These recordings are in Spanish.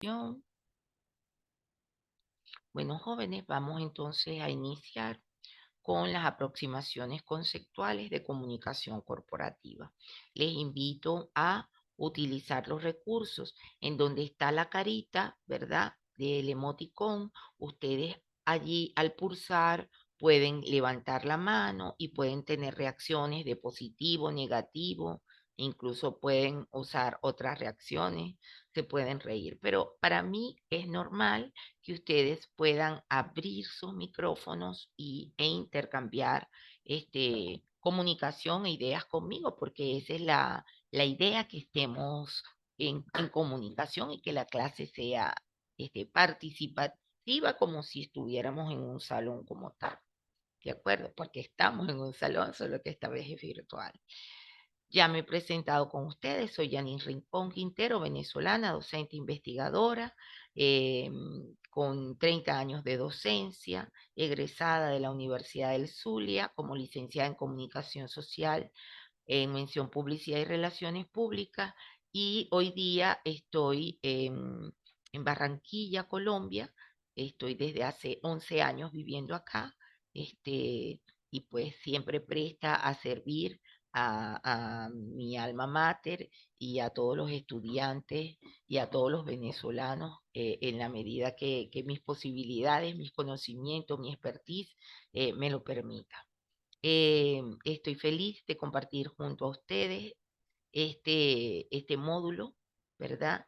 Yo, bueno, jóvenes, vamos entonces a iniciar con las aproximaciones conceptuales de comunicación corporativa. Les invito a utilizar los recursos en donde está la carita, ¿verdad? Del emoticón. Ustedes allí al pulsar pueden levantar la mano y pueden tener reacciones de positivo, negativo, incluso pueden usar otras reacciones, se pueden reír. Pero para mí es normal que ustedes puedan abrir sus micrófonos e intercambiar comunicación e ideas conmigo, porque esa es la idea, que estemos en comunicación y que la clase sea participativa, como si estuviéramos en un salón como tal. ¿De acuerdo? Porque estamos en un salón, solo que esta vez es virtual. Ya me he presentado con ustedes, soy Janine Rincón Quintero, venezolana, docente investigadora, eh, con 30 años de docencia, egresada de la Universidad del Zulia como licenciada en Comunicación Social, en Mención Publicidad y Relaciones Públicas, y hoy día estoy en Barranquilla, Colombia. Estoy desde hace 11 años viviendo acá, y pues siempre presta a servir a mi alma mater y a todos los estudiantes y a todos los venezolanos, en la medida que mis posibilidades, mis conocimientos, mi expertise me lo permita. Estoy feliz de compartir junto a ustedes este módulo, ¿verdad?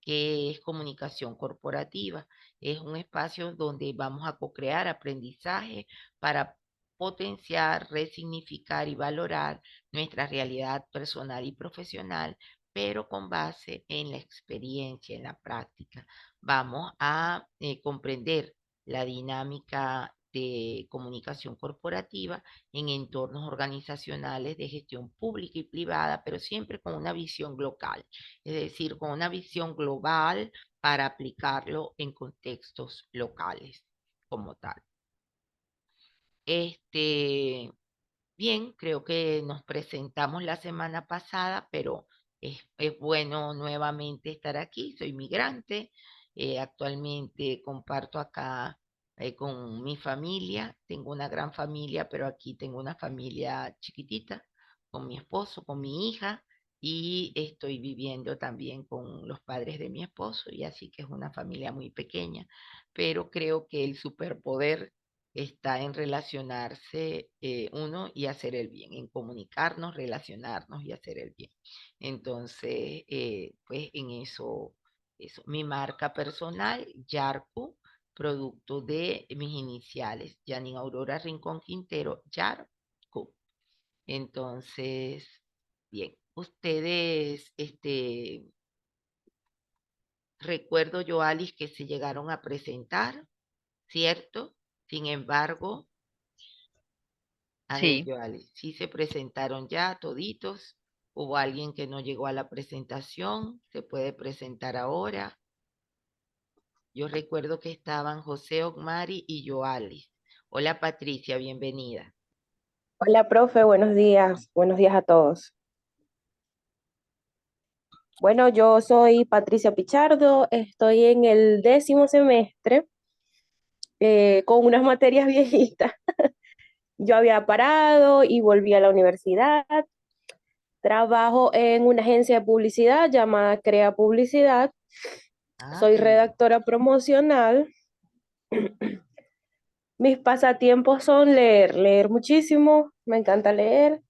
Que es comunicación corporativa. Es un espacio donde vamos a co-crear aprendizaje para potenciar, resignificar y valorar nuestra realidad personal y profesional, pero con base en la experiencia, en la práctica. Vamos a comprender la dinámica de comunicación corporativa en entornos organizacionales de gestión pública y privada, pero siempre con una visión global, es decir, con una visión global para aplicarlo en contextos locales como tal. Este, Bien, creo que nos presentamos la semana pasada, pero es bueno nuevamente estar aquí. Soy migrante, actualmente comparto acá con mi familia. Tengo una gran familia, pero aquí tengo una familia chiquitita, con mi esposo, con mi hija, y estoy viviendo también con los padres de mi esposo, y así que es una familia muy pequeña, pero creo que el superpoder está en relacionarse, uno, y hacer el bien, en comunicarnos, relacionarnos y hacer el bien. Entonces, pues en eso. Mi marca personal, Yarku, producto de mis iniciales, Janine Aurora Rincón Quintero, Yarku. Entonces, bien, ustedes, recuerdo yo, Alice, que se llegaron a presentar, ¿cierto? Sin embargo, a ver, Sí, Joali, sí se presentaron ya toditos. Hubo alguien que no llegó a la presentación, se puede presentar ahora. Yo recuerdo que estaban José Ogmari y Joali. Hola Patricia, bienvenida. Hola, profe, buenos días a todos. Bueno, yo soy Patricia Pichardo, estoy en el 10º semestre con unas materias viejitas. Yo había parado y volví a la universidad. Trabajo en una agencia de publicidad llamada Crea Publicidad. Ah, Soy qué bien. redactora promocional. Mis pasatiempos son leer muchísimo, me encanta leer,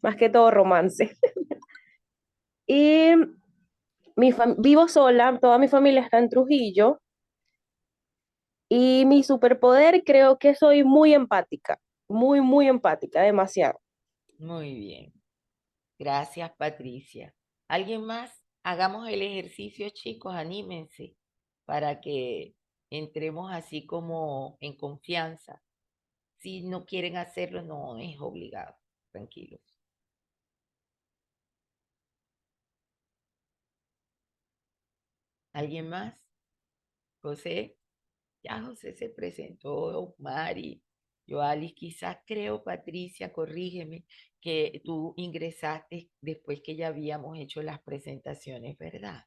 más que todo romance. Y vivo sola, toda mi familia está en Trujillo. Y mi superpoder creo que soy muy empática, muy empática, demasiado. Muy bien. Gracias, Patricia. ¿Alguien más? Hagamos el ejercicio, chicos, anímense para que entremos así como en confianza. Si no quieren hacerlo, no es obligado. Tranquilos. ¿Alguien más? José, ya José se presentó, Mari, Joalis, quizás creo, Patricia, corrígeme, que tú ingresaste después que ya habíamos hecho las presentaciones, ¿verdad?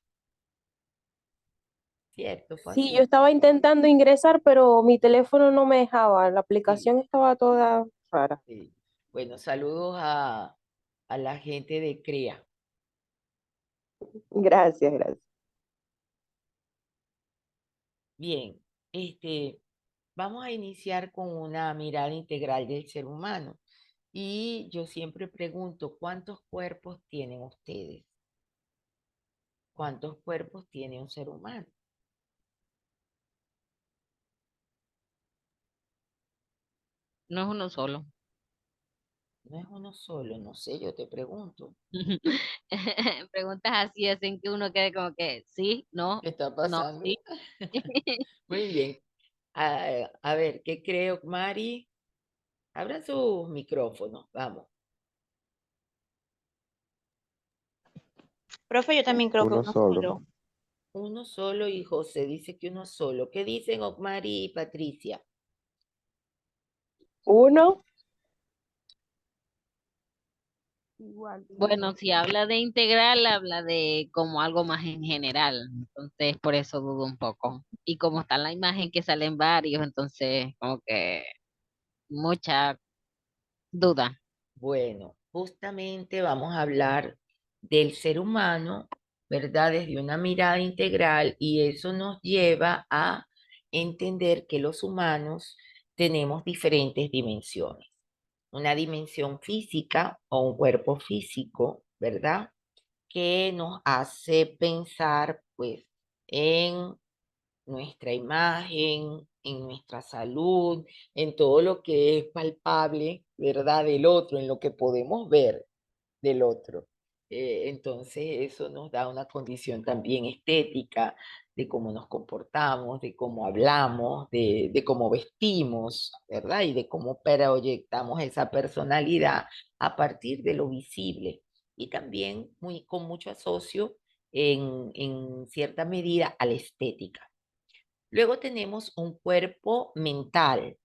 ¿cierto? Fue Sí, yo así. estaba intentando ingresar, pero mi teléfono no me dejaba. La Sí, aplicación estaba toda rara. sí. Bueno, saludos a la gente de CREA. Gracias, gracias. Bien, vamos a iniciar con una mirada integral del ser humano. Y yo siempre pregunto, ¿cuántos cuerpos tienen ustedes? ¿Cuántos cuerpos tiene un ser humano? No es uno solo. No es uno solo, no sé, yo te pregunto. Preguntas así hacen que uno quede como que sí, no, ¿Qué está no, pasando? sí. Muy bien. A ver, ¿qué creo, Mari? Abra sus micrófonos, vamos. Profe, yo también creo que Uno uno solo. solo. Uno solo y José dice que uno solo. ¿Qué dicen Mari y Patricia? Uno, Bueno, si habla de integral, habla de como algo más en general. Entonces, por eso dudo un poco. Y como está en la imagen que salen varios, entonces, como que mucha duda. Bueno, justamente vamos a hablar del ser humano, ¿verdad? Desde una mirada integral y eso nos lleva a entender que los humanos tenemos diferentes dimensiones. Una dimensión física o un cuerpo físico, ¿verdad? Que nos hace pensar, pues, en nuestra imagen, en nuestra salud, en todo lo que es palpable, ¿verdad? Del otro, en lo que podemos ver del otro. Entonces eso nos da una condición también estética de cómo nos comportamos, de cómo hablamos, de cómo vestimos, ¿verdad? Y de cómo proyectamos esa personalidad a partir de lo visible. Y también con mucho asocio en cierta medida a la estética. Luego tenemos un cuerpo mental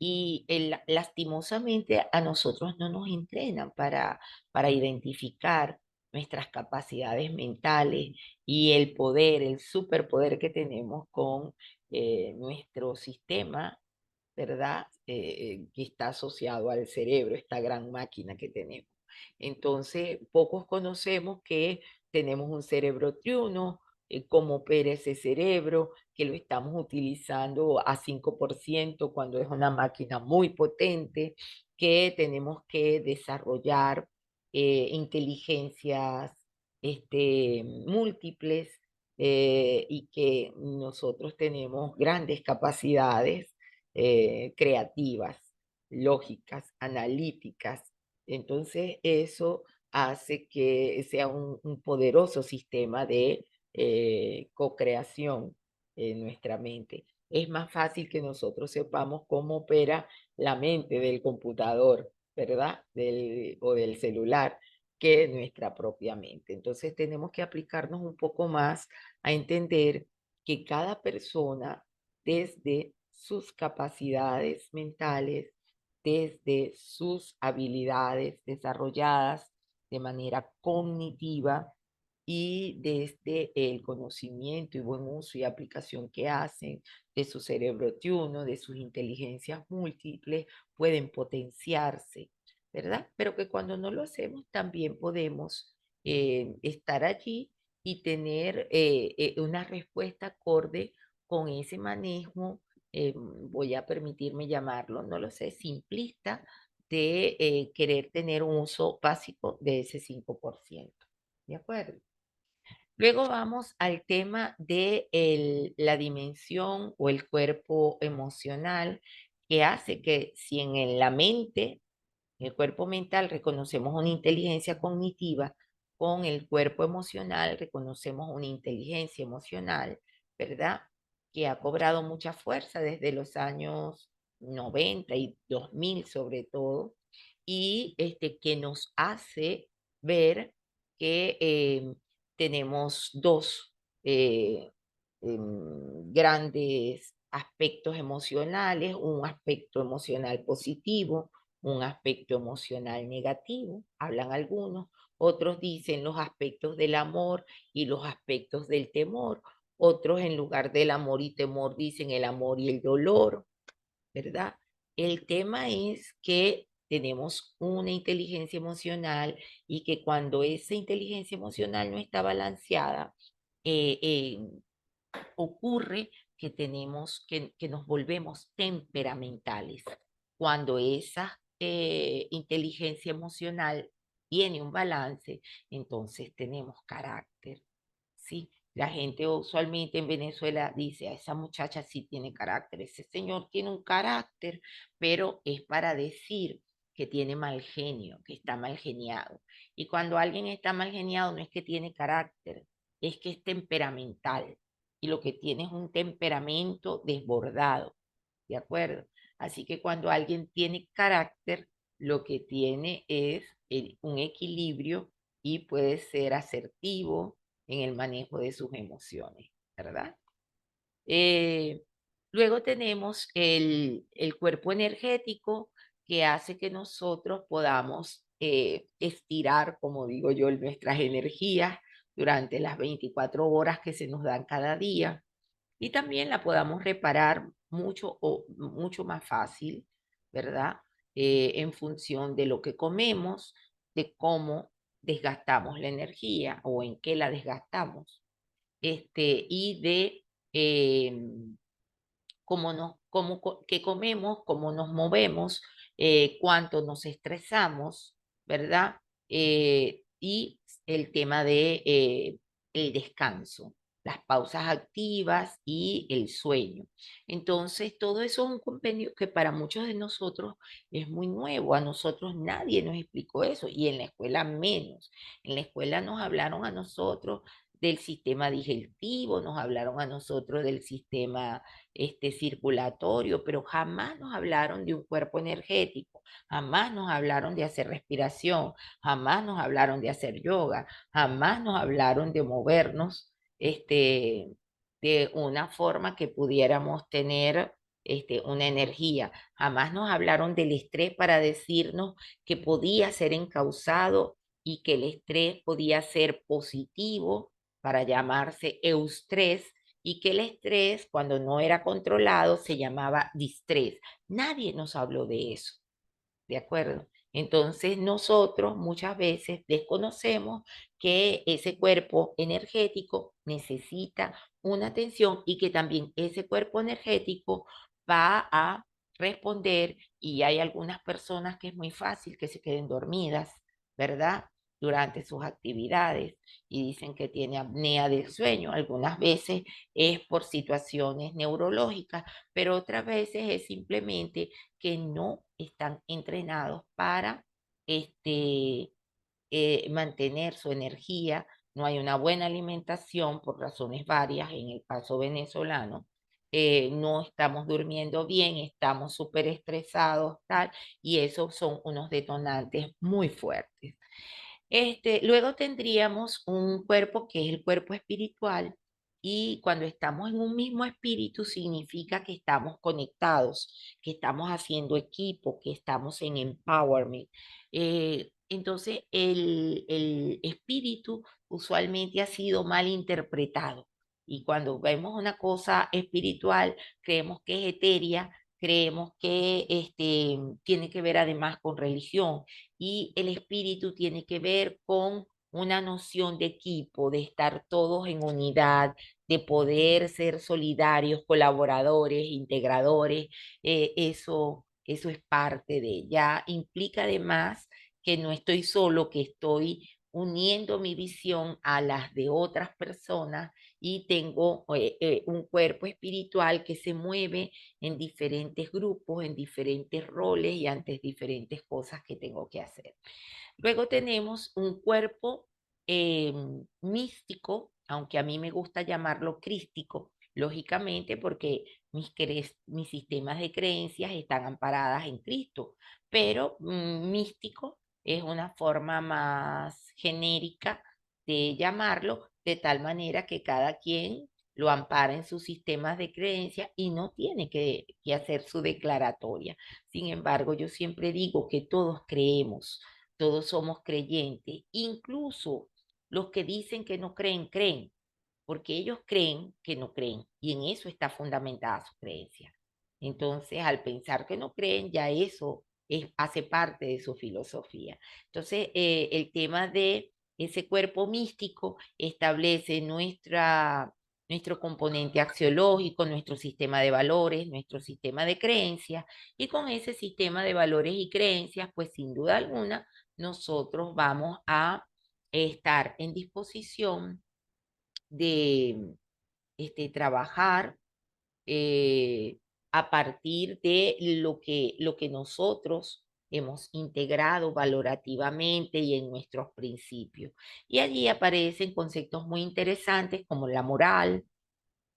y lastimosamente a nosotros no nos entrenan para identificar nuestras capacidades mentales y el poder, el superpoder que tenemos con nuestro sistema, ¿verdad? Que está asociado al cerebro, esta gran máquina que tenemos. Entonces, pocos conocemos que tenemos un cerebro triuno, cómo opera ese cerebro, que lo estamos utilizando a 5% cuando es una máquina muy potente, que tenemos que desarrollar inteligencias múltiples y que nosotros tenemos grandes capacidades creativas, lógicas, analíticas. Entonces, eso hace que sea un poderoso sistema de co-creación en nuestra mente. Es más fácil que nosotros sepamos cómo opera la mente del computador, ¿verdad? O del celular, que nuestra propia mente. Entonces tenemos que aplicarnos un poco más a entender que cada persona, desde sus capacidades mentales, desde sus habilidades desarrolladas de manera cognitiva y desde el conocimiento y buen uso y aplicación que hacen de su cerebro triuno, de sus inteligencias múltiples, pueden potenciarse, ¿verdad? Pero que cuando no lo hacemos también podemos estar allí y tener una respuesta acorde con ese manejo, voy a permitirme llamarlo, no lo sé, simplista, de querer tener un uso básico de ese 5%. ¿De acuerdo? Luego vamos al tema de la dimensión o el cuerpo emocional, que hace que si la mente, en el cuerpo mental, reconocemos una inteligencia cognitiva, con el cuerpo emocional reconocemos una inteligencia emocional, ¿verdad? Que ha cobrado mucha fuerza desde los años 90 y 2000 sobre todo, y que nos hace ver que tenemos dos grandes aspectos emocionales, un aspecto emocional positivo, un aspecto emocional negativo, hablan algunos, otros dicen los aspectos del amor y los aspectos del temor, Otros en lugar del amor y temor dicen el amor y el dolor, ¿verdad? El tema es que tenemos una inteligencia emocional y que cuando esa inteligencia emocional no está balanceada, eh, eh, ocurre que que nos volvemos temperamentales. Cuando esa inteligencia emocional tiene un balance, entonces tenemos carácter, ¿sí? La gente usualmente en Venezuela dice, a esa muchacha sí tiene carácter, ese señor tiene un carácter, pero es para decir que tiene mal genio, que está mal geniado. Y cuando alguien está mal geniado no es que tiene carácter, es que es temperamental. Y lo que tiene es un temperamento desbordado, ¿de acuerdo? Así que cuando alguien tiene carácter, lo que tiene es un equilibrio y puede ser asertivo en el manejo de sus emociones, ¿verdad? Eh, Luego tenemos el cuerpo energético que hace que nosotros podamos estirar, como digo yo, nuestras energías durante las 24 horas que se nos dan cada día y también la podamos reparar mucho o mucho más fácil, ¿verdad? En función de lo que comemos, de cómo desgastamos la energía o en qué la desgastamos, y de qué comemos, cómo nos movemos, cuánto nos estresamos, ¿verdad? Y el tema de el descanso, las pausas activas y el sueño. Entonces, todo eso es un compendio que para muchos de nosotros es muy nuevo. A nosotros nadie nos explicó eso y en la escuela menos. En la escuela nos hablaron a nosotros del sistema digestivo, nos hablaron a nosotros del sistema circulatorio, pero jamás nos hablaron de un cuerpo energético, jamás nos hablaron de hacer respiración, jamás nos hablaron de hacer yoga, jamás nos hablaron de movernos de una forma que pudiéramos tener una energía. Jamás nos hablaron del estrés para decirnos que podía ser encausado y que el estrés podía ser positivo para llamarse eustrés y que el estrés, cuando no era controlado, se llamaba distrés. Nadie nos habló de eso, ¿de acuerdo? Entonces nosotros muchas veces desconocemos que ese cuerpo energético necesita una atención y que también ese cuerpo energético va a responder y hay algunas personas que es muy fácil que se queden dormidas, ¿verdad? Durante sus actividades y dicen que tiene apnea del sueño. Algunas veces es por situaciones neurológicas, pero otras veces es simplemente que no están entrenados para mantener su energía, no hay una buena alimentación por razones varias, en el caso venezolano, no estamos durmiendo bien, estamos súper estresados, tal, y esos son unos detonantes muy fuertes. Luego tendríamos un cuerpo que es el cuerpo espiritual y cuando estamos en un mismo espíritu significa que estamos conectados, que estamos haciendo equipo, que estamos en empowerment. Entonces, el espíritu usualmente ha sido mal interpretado y cuando vemos una cosa espiritual, creemos que es etérea, creemos que tiene que ver además con religión y el espíritu tiene que ver con una noción de equipo, de estar todos en unidad, de poder ser solidarios, colaboradores, integradores. Eso es parte de ella. Implica además que no estoy solo, que estoy uniendo mi visión a las de otras personas y tengo un cuerpo espiritual que se mueve en diferentes grupos, en diferentes roles y ante diferentes cosas que tengo que hacer. Luego tenemos un cuerpo eh, místico, aunque a mí me gusta llamarlo crístico, lógicamente porque mis sistemas de creencias están amparadas en Cristo, pero místico es una forma más genérica de llamarlo, de tal manera que cada quien lo ampara en sus sistemas de creencias y no tiene que hacer su declaratoria. Sin embargo, yo siempre digo que todos creemos, todos somos creyentes, incluso los que dicen que no creen, creen, porque ellos creen que no creen y en eso está fundamentada su creencia. Entonces, al pensar que no creen, ya eso hace parte de su filosofía. Entonces, el tema de ese cuerpo místico establece nuestro componente axiológico, nuestro sistema de valores, nuestro sistema de creencias, y con ese sistema de valores y creencias, pues sin duda alguna, nosotros vamos a estar en disposición de trabajar eh, a partir de lo que nosotros hemos integrado valorativamente y en nuestros principios. Y allí aparecen conceptos muy interesantes como la moral,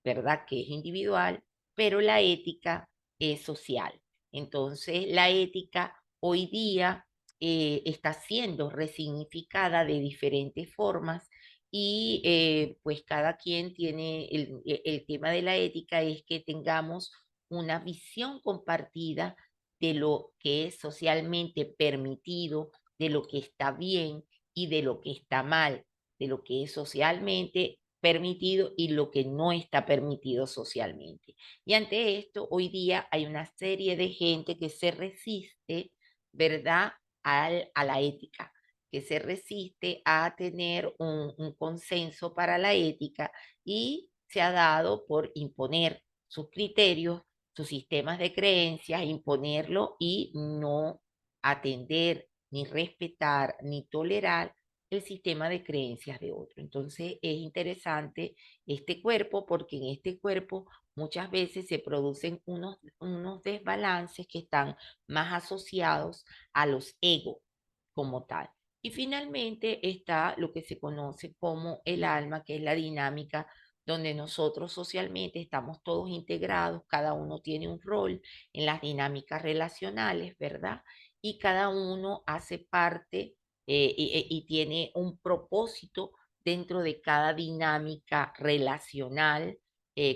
¿verdad? Que es individual, pero la ética es social. Entonces, la ética hoy día está siendo resignificada de diferentes formas y pues cada quien tiene el tema de la ética es que tengamos una visión compartida de lo que es socialmente permitido, de lo que está bien y de lo que está mal, de lo que es socialmente permitido y lo que no está permitido socialmente. Y ante esto, hoy día hay una serie de gente que se resiste, ¿verdad?, a la ética, que se resiste a tener un consenso para la ética y se ha dado por imponer sus criterios, sus sistemas de creencias, imponerlo y no atender, ni respetar, ni tolerar el sistema de creencias de otro. Entonces es interesante este cuerpo porque en este cuerpo muchas veces se producen unos desbalances que están más asociados a los egos como tal. Y finalmente está lo que se conoce como el alma, que es la dinámica donde nosotros socialmente estamos todos integrados, cada uno tiene un rol en las dinámicas relacionales, ¿verdad? Y cada uno hace parte y tiene un propósito dentro de cada dinámica relacional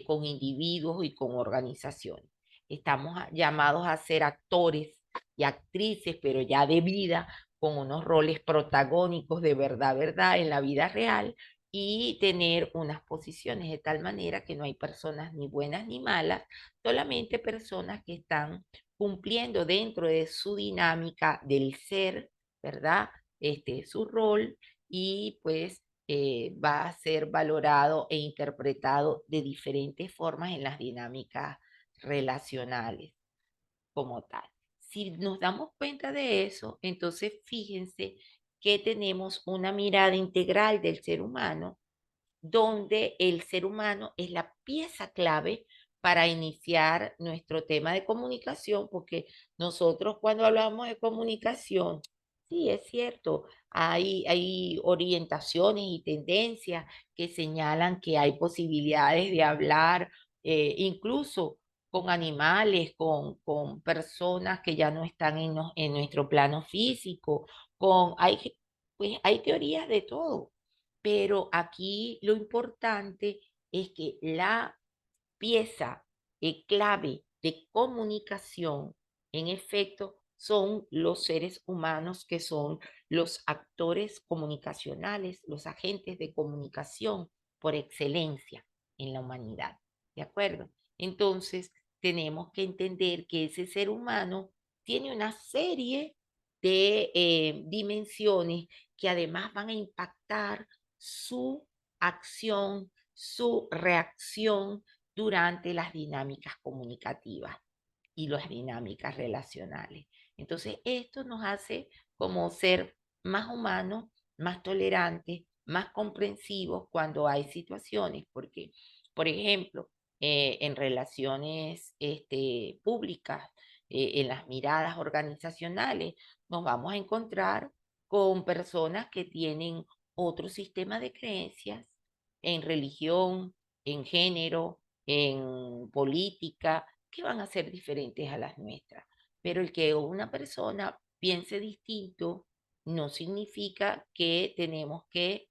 con individuos y con organizaciones. Estamos llamados a ser actores y actrices, pero ya de vida, con unos roles protagónicos de verdad, verdad, en la vida real y tener unas posiciones de tal manera que no hay personas ni buenas ni malas, solamente personas que están cumpliendo dentro de su dinámica del ser, ¿verdad? Su rol y pues va a ser valorado e interpretado de diferentes formas en las dinámicas relacionales como tal. Si nos damos cuenta de eso, entonces fíjense que tenemos una mirada integral del ser humano donde el ser humano es la pieza clave para iniciar nuestro tema de comunicación, porque nosotros cuando hablamos de comunicación, sí, es cierto, hay orientaciones y tendencias que señalan que hay posibilidades de hablar incluso con animales, con personas que ya no están en nuestro plano físico, pues hay teorías de todo, pero aquí lo importante es que la pieza clave de comunicación, en efecto, son los seres humanos que son los actores comunicacionales, los agentes de comunicación por excelencia en la humanidad. ¿De acuerdo? Entonces, tenemos que entender que ese ser humano tiene una serie de dimensiones que además van a impactar su acción, su reacción durante las dinámicas comunicativas y las dinámicas relacionales. Entonces, esto nos hace como ser más humanos, más tolerantes, más comprensivos cuando hay situaciones, porque, por ejemplo, en relaciones públicas, en las miradas organizacionales, nos vamos a encontrar con personas que tienen otro sistema de creencias en religión, en género, en política, que van a ser diferentes a las nuestras. Pero el que una persona piense distinto no significa que tenemos que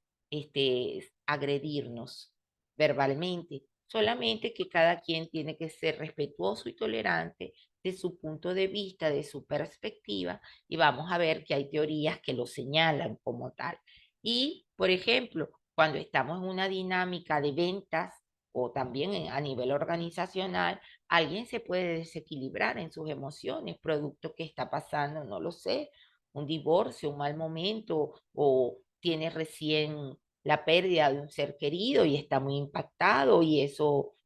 agredirnos verbalmente, solamente que cada quien tiene que ser respetuoso y tolerante de su punto de vista, de su perspectiva, y vamos a ver que hay teorías que lo señalan como tal. Y, por ejemplo, cuando estamos en una dinámica de ventas o también a nivel organizacional, alguien se puede desequilibrar en sus emociones, producto que está pasando, no lo sé, un divorcio, un mal momento, o tiene recién la pérdida de un ser querido y está muy impactado y eso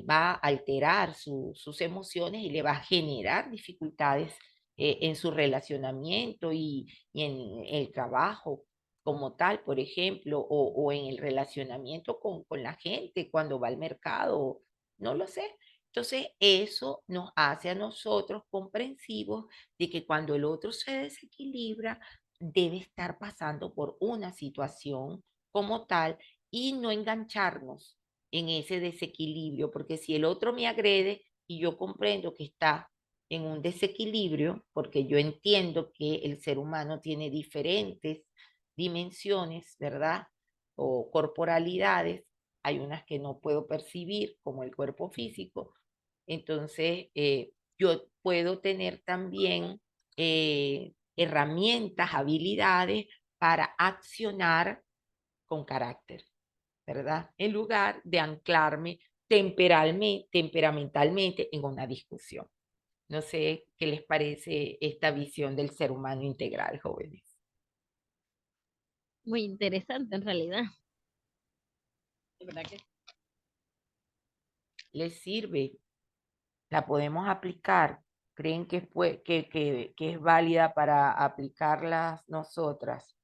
va a alterar sus emociones y le va a generar dificultades en su relacionamiento y en el trabajo como tal, por ejemplo, o en el relacionamiento con la gente cuando va al mercado, no lo sé. Entonces, eso nos hace a nosotros comprensivos de que cuando el otro se desequilibra, debe estar pasando por una situación como tal y no engancharnos en ese desequilibrio, porque si el otro me agrede y yo comprendo que está en un desequilibrio, porque yo entiendo que el ser humano tiene diferentes dimensiones, ¿verdad? O corporalidades, hay unas que no puedo percibir, como el cuerpo físico, entonces yo puedo tener también herramientas, habilidades para accionar con carácter, ¿verdad? En lugar de anclarme temperamentalmente en una discusión. No sé qué les parece esta visión del ser humano integral, jóvenes. Muy interesante en realidad. De verdad que ¿Les sirve? ¿La podemos aplicar? ¿Creen que es válida para aplicarlas nosotras?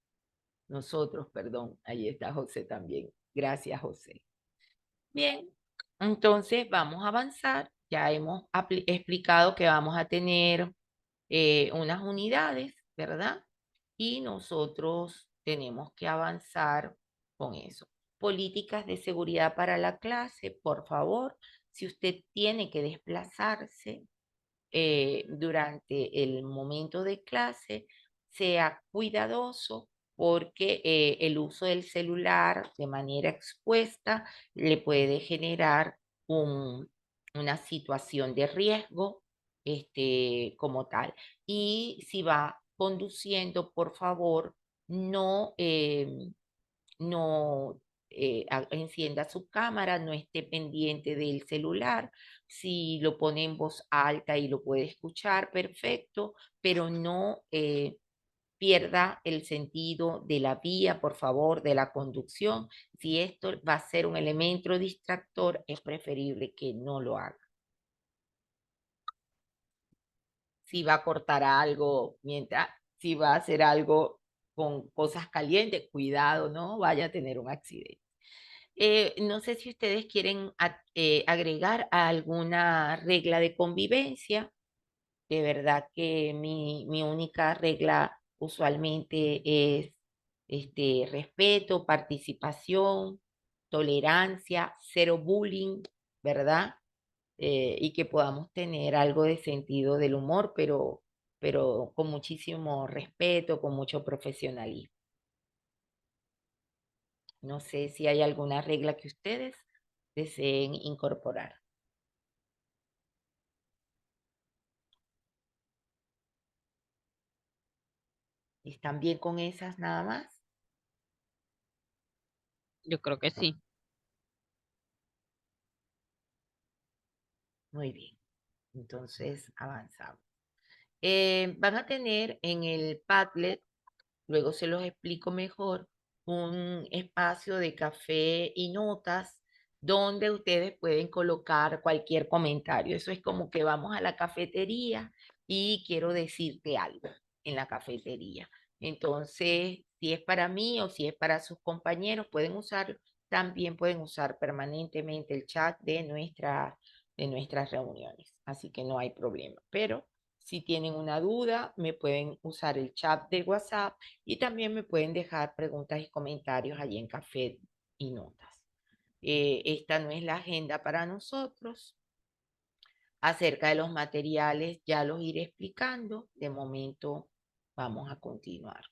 Nosotros, perdón. Ahí está José también. Gracias, José. Bien, entonces vamos a avanzar. Ya hemos explicado que vamos a tener unas unidades, ¿verdad? Y nosotros tenemos que avanzar con eso. Políticas de seguridad para la clase, por favor. Si usted tiene que desplazarse durante el momento de clase, sea cuidadoso porque el uso del celular de manera expuesta le puede generar una situación de riesgo como tal. Y si va conduciendo, por favor, no, no encienda su cámara, no esté pendiente del celular. Si lo pone en voz alta y lo puede escuchar, perfecto, pero no pierda el sentido de la vía, por favor, de la conducción. Si esto va a ser un elemento distractor, es preferible que no lo haga. Si va a cortar algo, si va a hacer algo con cosas calientes, cuidado, no vaya a tener un accidente. No sé si ustedes quieren agregar alguna regla de convivencia. De verdad que mi única regla usualmente es respeto, participación, tolerancia, cero bullying, ¿verdad? Y que podamos tener algo de sentido del humor, pero con muchísimo respeto, con mucho profesionalismo. No sé si hay alguna regla que ustedes deseen incorporar. ¿Están bien con esas nada más? yo creo que sí. Muy bien. Entonces avanzamos. Van a tener en el Padlet, luego se los explico mejor, un espacio de café y notas donde ustedes pueden colocar cualquier comentario. Eso es como que vamos a la cafetería y quiero decirte algo en la cafetería. Entonces, si es para mí o si es para sus compañeros, pueden usar, también pueden usar permanentemente el chat de nuestras reuniones. Así que no hay problema. Pero si tienen una duda, me pueden usar el chat de WhatsApp y también me pueden dejar preguntas y comentarios allí en Café y Notas. Esta no es la agenda para nosotros. Acerca de los materiales ya los iré explicando. De momento vamos a continuar.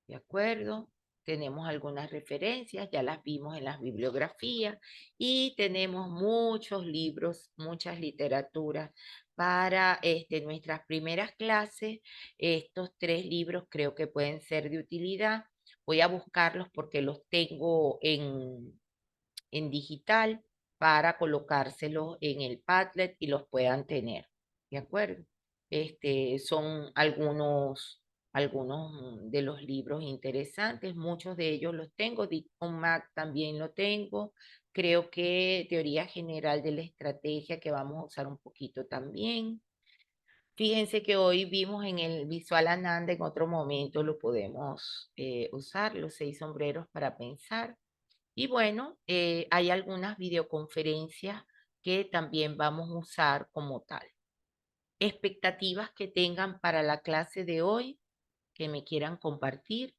¿De acuerdo? Tenemos algunas referencias, ya las vimos en las bibliografías y tenemos muchos libros, muchas literaturas para nuestras primeras clases. Estos 3 libros creo que pueden ser de utilidad. Voy a buscarlos porque los tengo en digital para colocárselos en el Padlet y los puedan tener. ¿De acuerdo? Son algunos de los libros interesantes, muchos de ellos los tengo, Dicton Mac también lo tengo, creo que Teoría General de la Estrategia que vamos a usar un poquito también. Fíjense que hoy vimos en el Visual Ananda, en otro momento lo podemos usar, los 6 sombreros para pensar. Y bueno, hay algunas videoconferencias que también vamos a usar como tal. Expectativas que tengan para la clase de hoy, que me quieran compartir.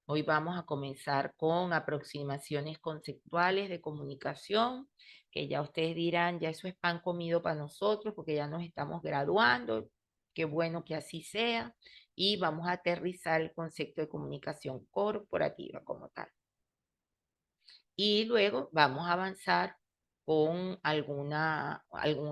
Hoy vamos a comenzar con aproximaciones conceptuales de comunicación, que ya ustedes dirán, ya eso es pan comido para nosotros porque ya nos estamos graduando. Qué bueno que así sea. Y vamos a aterrizar el concepto de comunicación corporativa como tal. Y luego vamos a avanzar con algún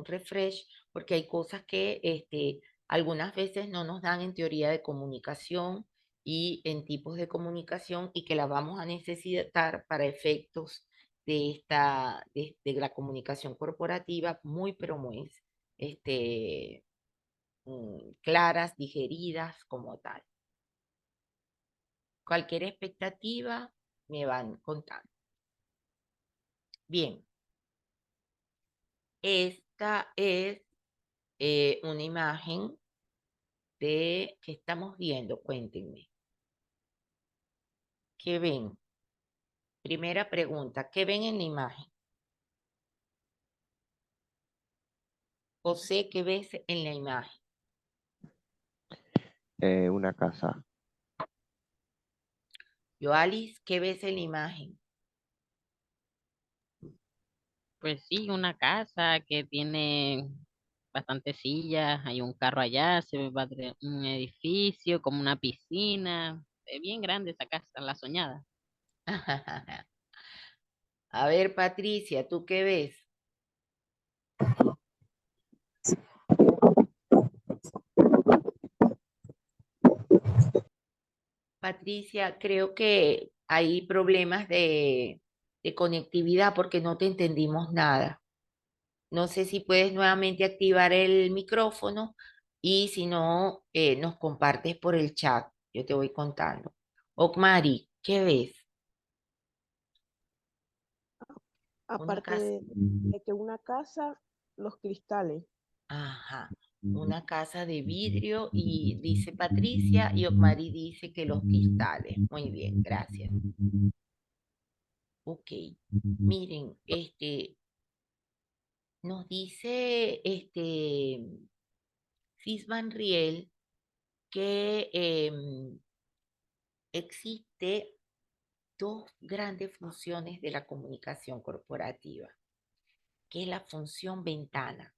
refresh, porque hay cosas que algunas veces no nos dan en teoría de comunicación y en tipos de comunicación y que las vamos a necesitar para efectos de la comunicación corporativa muy, pero muy este, claras, digeridas como tal. Cualquier expectativa me van contando. Bien. Esta es una imagen de que estamos viendo. Cuéntenme. ¿Qué ven? Primera pregunta. ¿Qué ven en la imagen? José, ¿qué ves en la imagen? Una casa. Yoalis, ¿qué ves en la imagen? Pues sí, una casa que tiene bastantes sillas, hay un carro allá, se ve un edificio, como una piscina. Es bien grande esa casa, la soñada. A ver, Patricia, ¿tú qué ves? Patricia, creo que hay problemas de conectividad porque no te entendimos nada. No sé si puedes nuevamente activar el micrófono y si no, nos compartes por el chat. Yo te voy contando. Okmari, ¿qué ves? Una Aparte casa. de que una casa, los cristales. Ajá. Una casa de vidrio y dice Patricia y Okmari dice que los cristales. Muy bien, gracias. Ok. Miren, nos dice Cis Van Riel que existe dos grandes funciones de la comunicación corporativa, que es la función ventana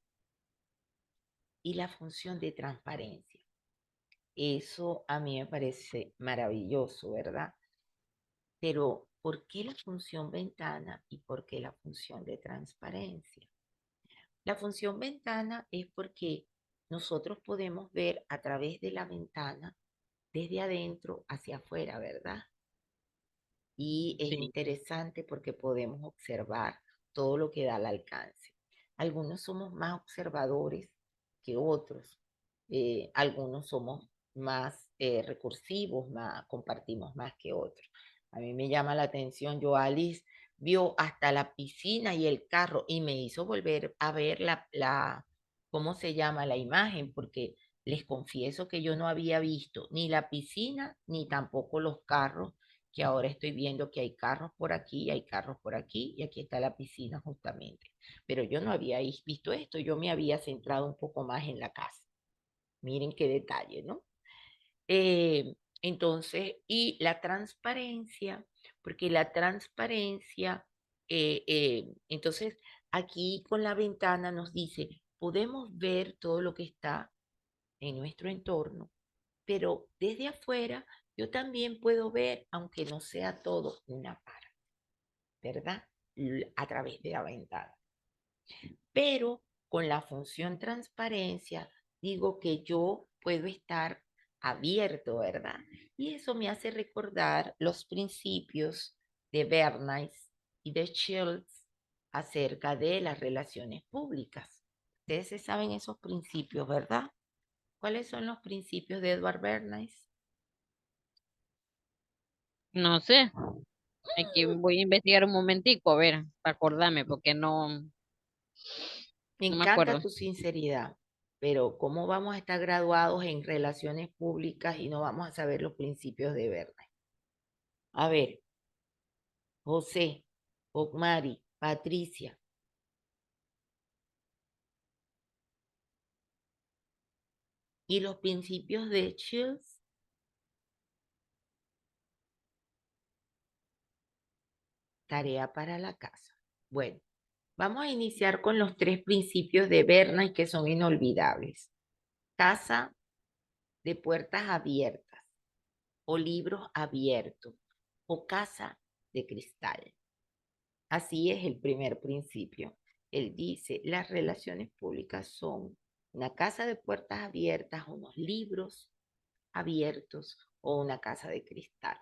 y la función de transparencia. Eso a mí me parece maravilloso, ¿verdad? Pero, ¿por qué la función ventana y por qué la función de transparencia? La función ventana es porque nosotros podemos ver a través de la ventana desde adentro hacia afuera, ¿verdad? Y es Sí. interesante porque podemos observar todo lo que da al alcance. Algunos somos más observadores que otros, algunos somos más recursivos, compartimos más que otros. A mí me llama la atención, Alice vio hasta la piscina y el carro y me hizo volver a ver ¿cómo se llama? La imagen, porque les confieso que yo no había visto ni la piscina ni tampoco los carros, que ahora estoy viendo que hay carros por aquí, hay carros por aquí, y aquí está la piscina justamente. Pero yo no había visto esto, yo me había centrado un poco más en la casa. Miren qué detalle, ¿no? Entonces, y la transparencia, porque la transparencia, entonces aquí con la ventana nos dice, podemos ver todo lo que está en nuestro entorno, pero desde afuera yo también puedo ver, aunque no sea todo, una parte, ¿verdad? A través de la ventana. Pero con la función transparencia, digo que yo puedo estar abierto, ¿verdad? Y eso me hace recordar los principios de Bernays y de Shields acerca de las relaciones públicas. Ustedes se saben esos principios, ¿verdad? ¿Cuáles son los principios de Edward Bernays? No sé, aquí voy a investigar un momentico, a ver, para acordarme, porque Me no me encanta acuerdo. tu sinceridad, pero ¿cómo vamos a estar graduados en relaciones públicas y no vamos a saber los principios de Bernays? A ver, José, Ocmari, Patricia. ¿Y los principios de Shields? Tarea para la casa. Bueno, vamos a iniciar con los 3 principios de Bernays que son inolvidables. Casa de puertas abiertas o libros abiertos o casa de cristal. Así es el primer principio. Él dice, las relaciones públicas son una casa de puertas abiertas, unos libros abiertos o una casa de cristal.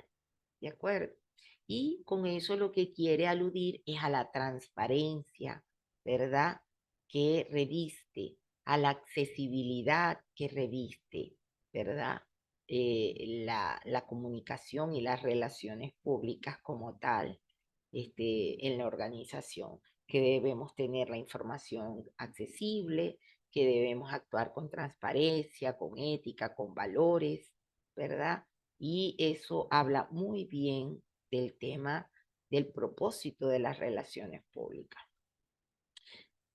¿De acuerdo? Y con eso lo que quiere aludir es a la transparencia, ¿verdad? Que reviste, a la accesibilidad que reviste, ¿verdad? La comunicación y las relaciones públicas como tal, en la organización, que debemos tener la información accesible, que debemos actuar con transparencia, con ética, con valores, ¿verdad? Y eso habla muy bien del tema del propósito de las relaciones públicas.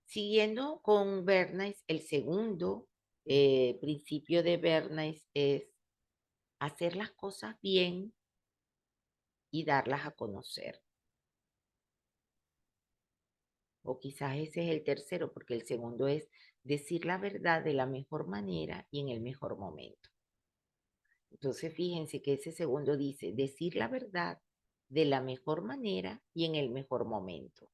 Siguiendo con Bernays, el segundo principio de Bernays es hacer las cosas bien y darlas a conocer. O quizás ese es el tercero, porque el segundo es decir la verdad de la mejor manera y en el mejor momento. Entonces, fíjense que ese segundo dice decir la verdad de la mejor manera y en el mejor momento.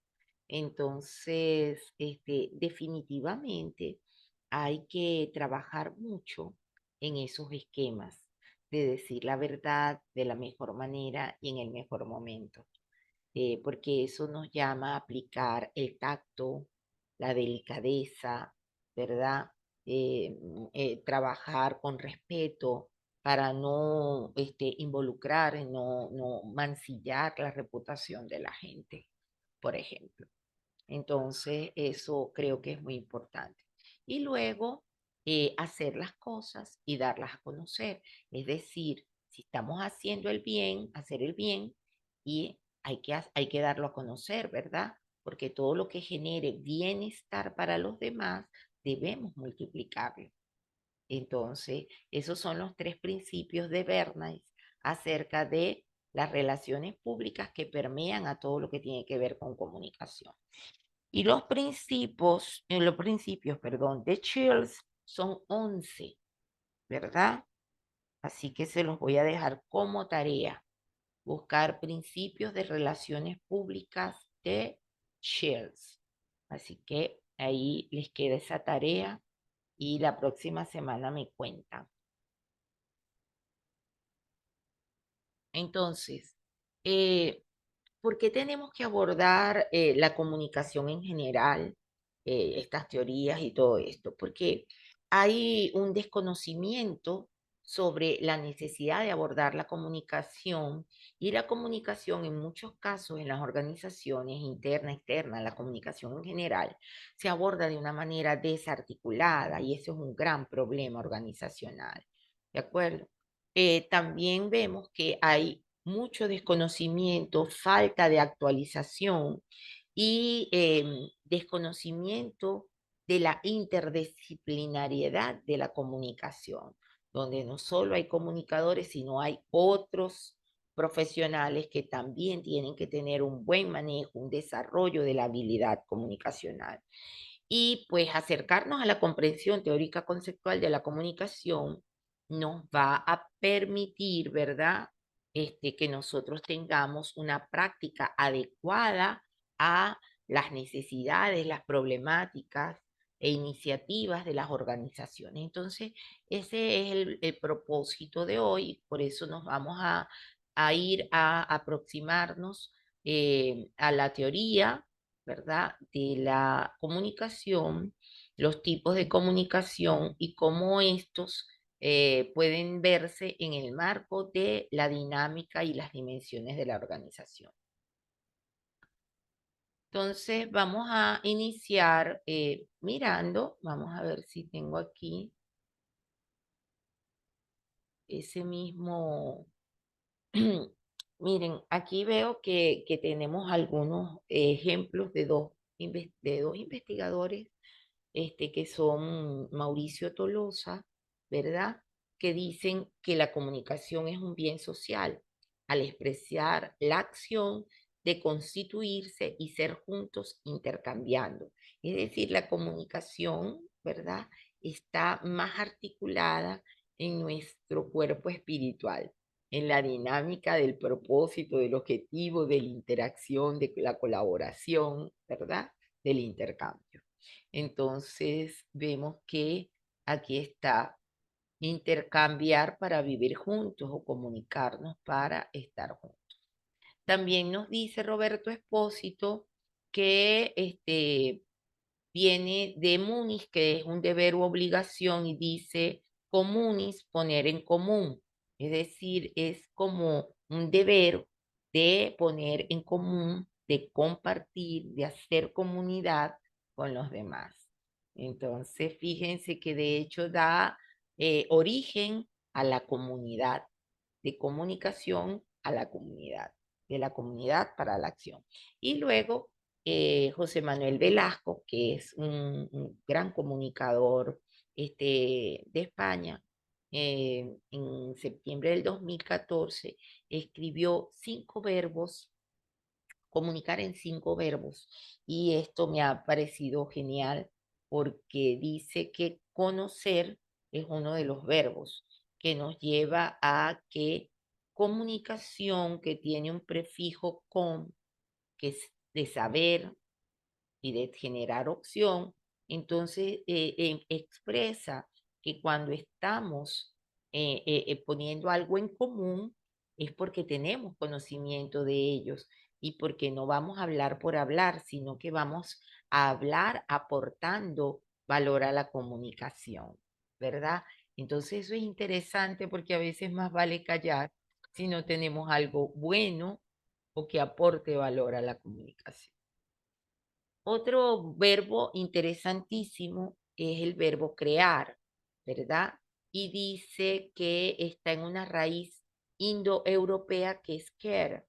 Entonces, definitivamente hay que trabajar mucho en esos esquemas de decir la verdad de la mejor manera y en el mejor momento, porque eso nos llama a aplicar el tacto, la delicadeza, ¿verdad? Trabajar con respeto para no involucrar, no mancillar la reputación de la gente, por ejemplo. Entonces, eso creo que es muy importante. Y luego, hacer las cosas y darlas a conocer. Es decir, si estamos haciendo el bien, hacer el bien y hay que darlo a conocer, ¿verdad? Porque todo lo que genere bienestar para los demás, debemos multiplicarlo. Entonces, esos son los 3 principios de Bernays acerca de las relaciones públicas que permean a todo lo que tiene que ver con comunicación. Y los principios, perdón, de Shields son 11, ¿verdad? Así que se los voy a dejar como tarea. Buscar principios de relaciones públicas de Shields. Así que ahí les queda esa tarea y la próxima semana me cuentan. Entonces, eh, ¿por qué tenemos que abordar la comunicación en general, estas teorías y todo esto? Porque hay un desconocimiento sobre la necesidad de abordar la comunicación y la comunicación en muchos casos en las organizaciones interna, externa, la comunicación en general, se aborda de una manera desarticulada y eso es un gran problema organizacional. ¿De acuerdo? También vemos que hay mucho desconocimiento, falta de actualización y desconocimiento de la interdisciplinariedad de la comunicación, donde no solo hay comunicadores, sino hay otros profesionales que también tienen que tener un buen manejo, un desarrollo de la habilidad comunicacional. Y pues acercarnos a la comprensión teórica conceptual de la comunicación nos va a permitir, ¿verdad? Que nosotros tengamos una práctica adecuada a las necesidades, las problemáticas e iniciativas de las organizaciones. Entonces, ese es el propósito de hoy, por eso nos vamos a ir a aproximarnos a la teoría, ¿verdad?, de la comunicación, los tipos de comunicación y cómo estos pueden verse en el marco de la dinámica y las dimensiones de la organización. Entonces, vamos a iniciar mirando, vamos a ver si tengo aquí ese mismo. Miren, aquí veo que tenemos algunos ejemplos de de dos investigadores que son Mauricio Tolosa, ¿verdad? Que dicen que la comunicación es un bien social al expresar la acción de constituirse y ser juntos intercambiando. Es decir, la comunicación, ¿verdad?, está más articulada en nuestro cuerpo espiritual, en la dinámica del propósito, del objetivo, de la interacción, de la colaboración, ¿verdad?, del intercambio. Entonces vemos que aquí está intercambiar para vivir juntos o comunicarnos para estar juntos. También nos dice Roberto Espósito que viene de munis, que es un deber u obligación, y dice comunis, poner en común. Es decir, es como un deber de poner en común, de compartir, de hacer comunidad con los demás. Entonces, fíjense que de hecho da origen a la comunidad, de comunicación a la comunidad, de la comunidad para la acción. Y luego José Manuel Velasco, que es un gran comunicador de España, en septiembre del 2014 escribió 5 verbos, comunicar en 5 verbos, y esto me ha parecido genial porque dice que conocer es uno de los verbos que nos lleva a que comunicación, que tiene un prefijo con, que es de saber y de generar opción, entonces expresa que cuando estamos poniendo algo en común es porque tenemos conocimiento de ellos y porque no vamos a hablar por hablar, sino que vamos a hablar aportando valor a la comunicación, ¿verdad? Entonces eso es interesante porque a veces más vale callar si no tenemos algo bueno o que aporte valor a la comunicación. Otro verbo interesantísimo es el verbo crear, ¿verdad? Y dice que está en una raíz indoeuropea que es care,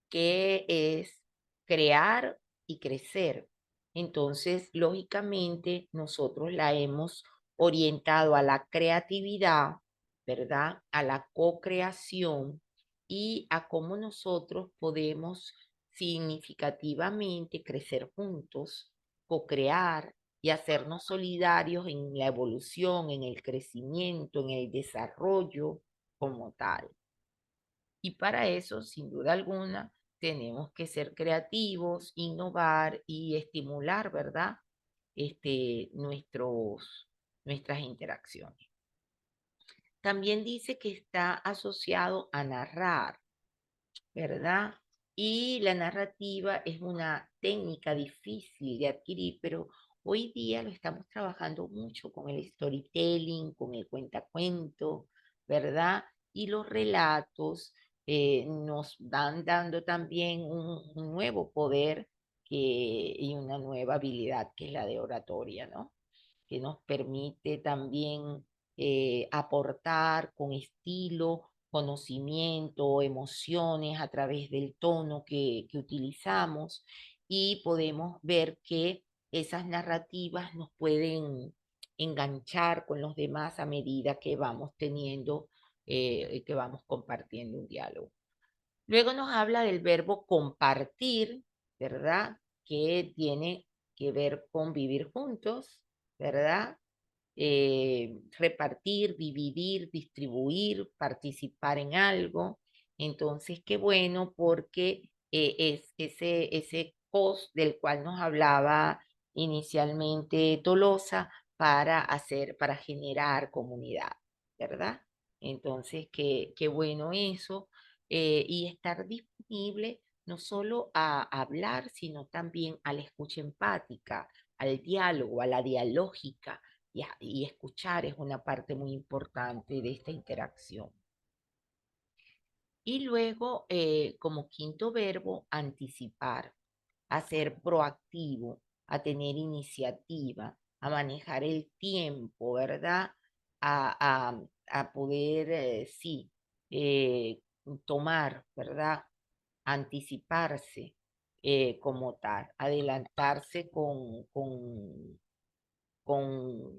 que es crear y crecer. Entonces, lógicamente, nosotros la hemos orientado a la creatividad, ¿verdad?, a la co-creación y a cómo nosotros podemos significativamente crecer juntos, co-crear y hacernos solidarios en la evolución, en el crecimiento, en el desarrollo como tal. Y para eso, sin duda alguna, tenemos que ser creativos, innovar y estimular, ¿verdad? Nuestras interacciones. También dice que está asociado a narrar, ¿verdad? Y la narrativa es una técnica difícil de adquirir, pero hoy día lo estamos trabajando mucho con el storytelling, con el cuentacuento, ¿verdad? Y los relatos nos van dando también un nuevo poder y una nueva habilidad que es la de oratoria, ¿no? Que nos permite también aportar con estilo, conocimiento, emociones a través del tono que utilizamos, y podemos ver que esas narrativas nos pueden enganchar con los demás a medida que vamos teniendo, que vamos compartiendo un diálogo. Luego nos habla del verbo compartir, ¿verdad? Que tiene que ver con vivir juntos, ¿verdad? Repartir, dividir, distribuir, participar en algo. Entonces, qué bueno porque es ese post del cual nos hablaba inicialmente Tolosa para generar comunidad, ¿verdad? Entonces, qué bueno eso, y estar disponible no solo a hablar, sino también a la escucha empática, al diálogo, a la dialógica, y escuchar es una parte muy importante de esta interacción. Y luego, como quinto verbo, anticipar, a ser proactivo, a tener iniciativa, a manejar el tiempo, ¿verdad? A poder, sí, eh, tomar, ¿verdad? Anticiparse como tal, adelantarse con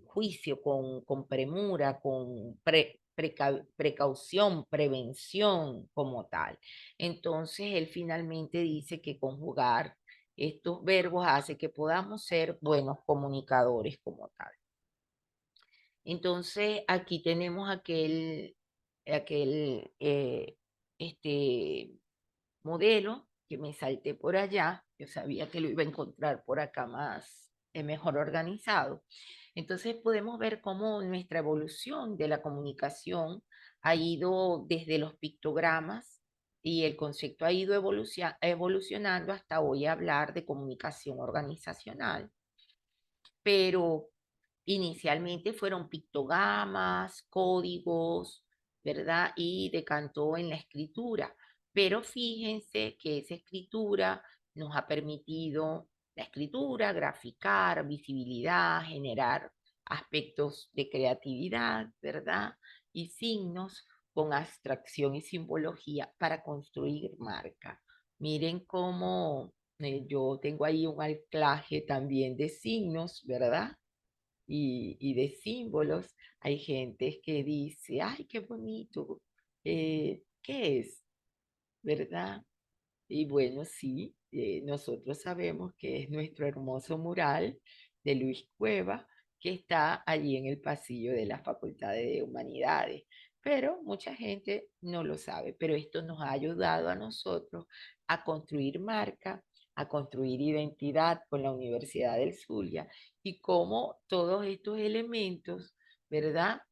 juicio, con premura, con precaución, prevención como tal. Entonces, él finalmente dice que conjugar estos verbos hace que podamos ser buenos comunicadores como tal. Entonces, aquí tenemos aquel modelo que me salté por allá. Yo sabía que lo iba a encontrar por acá más, mejor organizado. Entonces podemos ver cómo nuestra evolución de la comunicación ha ido desde los pictogramas y el concepto ha ido evolucionando hasta hoy hablar de comunicación organizacional. Pero inicialmente fueron pictogramas, códigos, ¿verdad? Y decantó en la escritura. Pero fíjense que esa escritura nos ha permitido, la escritura, graficar, visibilidad, generar aspectos de creatividad, ¿verdad? Y signos con abstracción y simbología para construir marca. Miren cómo yo tengo ahí un anclaje también de signos, ¿verdad? Y de símbolos. Hay gente que dice, ay, qué bonito, ¿qué es? ¿Verdad? Y bueno, sí, nosotros sabemos que es nuestro hermoso mural de Luis Cueva, que está allí en el pasillo de la Facultad de Humanidades. Pero mucha gente no lo sabe, pero esto nos ha ayudado a nosotros a construir marca, a construir identidad con la Universidad del Zulia y cómo todos estos elementos, ¿verdad?